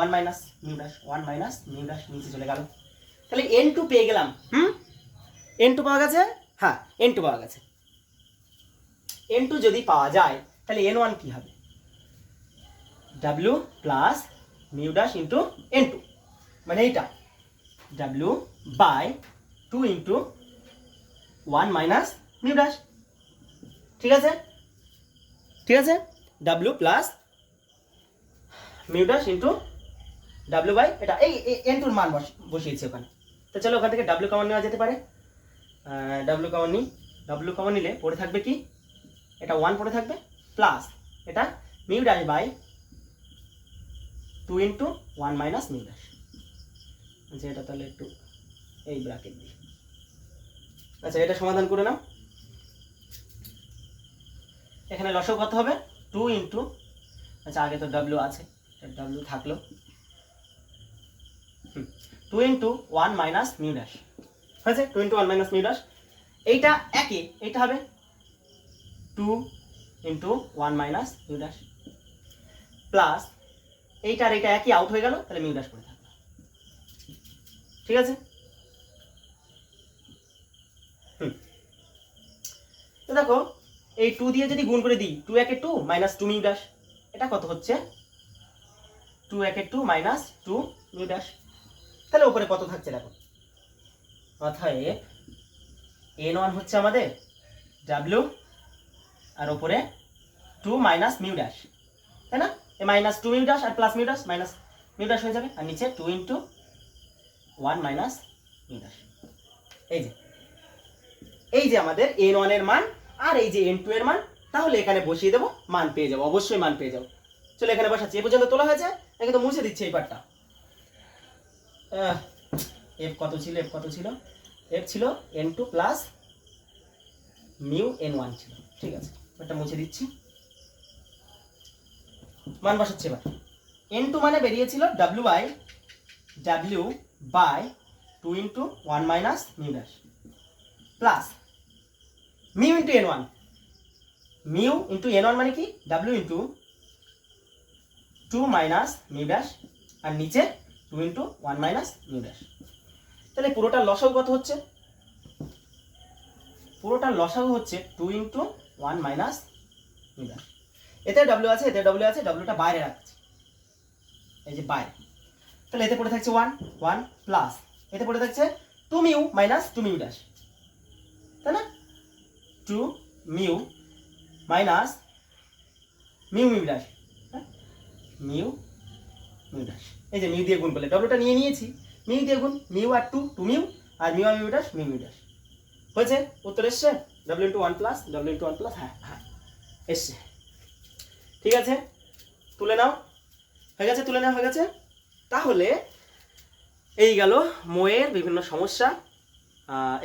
1 মাইনাস মিউ ড্যাশ নিচে চলে গেল, তাহলে N2 পেয়ে গেলাম। N2 পাওয়া গেছে, হ্যাঁ N2 পাওয়া গেছে। N2 যদি পাওয়া যায় তাহলে N1 কি হবে? W plus mu dash into N2, মানে এইটা W/2 into 1 minus mu dash. ঠিক আছে, W plus mu dash into W by এটা, এই N2 মান বসিয়েছি ওখানে। তো চলো ওখান থেকে W কমন নেওয়া যেতে পারে। W কমন নিলে পড়ে থাকবে কি? এটা 1 পড়ে থাকবে, প্লাস এটা mu dash by 2 into 1 minus mu dash. আচ্ছা এটা তাহলে একটু এই ব্র্যাকেট দিই। আচ্ছা এটা সমাধান করে নাও। এখানে লসও কত হবে? 2 ইন্টু, আচ্ছা আগে তো W আছে, W থাকলো, 2 ইন্টু 1 মাইনাস মিউ ড্যাশ হয়েছে, 2 ইন্টু 1 মাইনাস মিউ ড্যাশ। এইটা একই, এইটা হবে 2 into 1 minus mu dash, plus এইটা আর এইটা একই, আউট হয়ে গেল, তাহলে মিউ ড্যাশ পড়ে থাকবে। ঠিক আছে, তো দেখো এই 2 দিয়ে যদি গুণ করে দিই, 2 একে 2 মাইনাস 2 মিউ ড্যাশ, এটা কত হচ্ছে? 2 একে 2 মাইনাস 2 মিউ ড্যাশ। তাহলে উপরে কত থাকছে দেখো, অতএব N1 হচ্ছে আমাদের W, আর উপরে 2 মাইনাস মিউ ড্যাশ, তাই না? এই মাইনাস 2 মিউ ড্যাশ আর plus mu dash, minus mu dash হয়ে যাবে, আর নিচে 2 ইন্টু 1 মাইনাস মিউ ড্যাশ। এই যে আমাদের N1 এর মান আর এই যে N2 এর মান, তাহলে এখানে বসিয়ে দেবো, মান পেয়ে যাবো, অবশ্যই মান পেয়ে যাবো। চলো এখানে বসাচ্ছি, এ পর্যন্ত তোলা হয়েছে, এখানে তো মুছে দিচ্ছে এই পার্টটা। এফ কত ছিল? এফ ছিল N2 প্লাস মিউ N1 ছিল। ঠিক আছে, এটা মুছে দিচ্ছি, মান বসাচ্ছি এবার। N2 মানে বেরিয়েছিল W by 2 into 1 minus mu dash, plus mu into N1, মানে কি? W into 2 minus mu dash আর নিচে 2 ইন্টু 1 মাইনাস মিউ ড্যাশ। তাহলে পুরোটার লসাগু কত হচ্ছে? পুরোটার লসাগু হচ্ছে 2 ইন্টু 1 মাইনাস মিউ ড্যাশ। এতে ডব্লিউ আছে, এতে ডব্লিউ আছে, ডব্লিউটা বাইরে রাখছি, এই যে বাইরে। তাহলে এতে পড়ে থাকছে 1 প্লাস এতে পড়ে থাকছে 2 মিউ মাইনাস 2 মিউ ড্যাশ, তাই না? 2 mu minus mu mu dash, mu mu dash. এই যে মিউ দিয়ে গুণ করলে ডব্লিউটা নিয়ে নিয়েছি, মিউ দিয়ে গুণ, মিউ আর 2 মিউ, আর মিউ আর mu dash mu mu dash. হয়েছে? উত্তর এসছে W into 1 plus W into 1 plus. হ্যাঁ হ্যাঁ এসছে। ঠিক আছে, তুলে নাও। হয়ে গেছে, তুলে নেওয়া হয়ে গেছে। তাহলে এই গেল মইয়ের বিভিন্ন সমস্যা।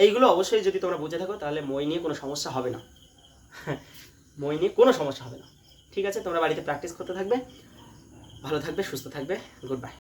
এইগুলো অবশ্যই যদি তোমরা বুঝে থাকো তাহলে মই নিয়ে কোনো সমস্যা হবে না। মই নিয়ে কোনো সমস্যা হবে না। ঠিক আছে, তোমরা বাড়িতে প্র্যাকটিস করতে থাকবে, ভালো থাকবে, সুস্থ থাকবে। Good bye.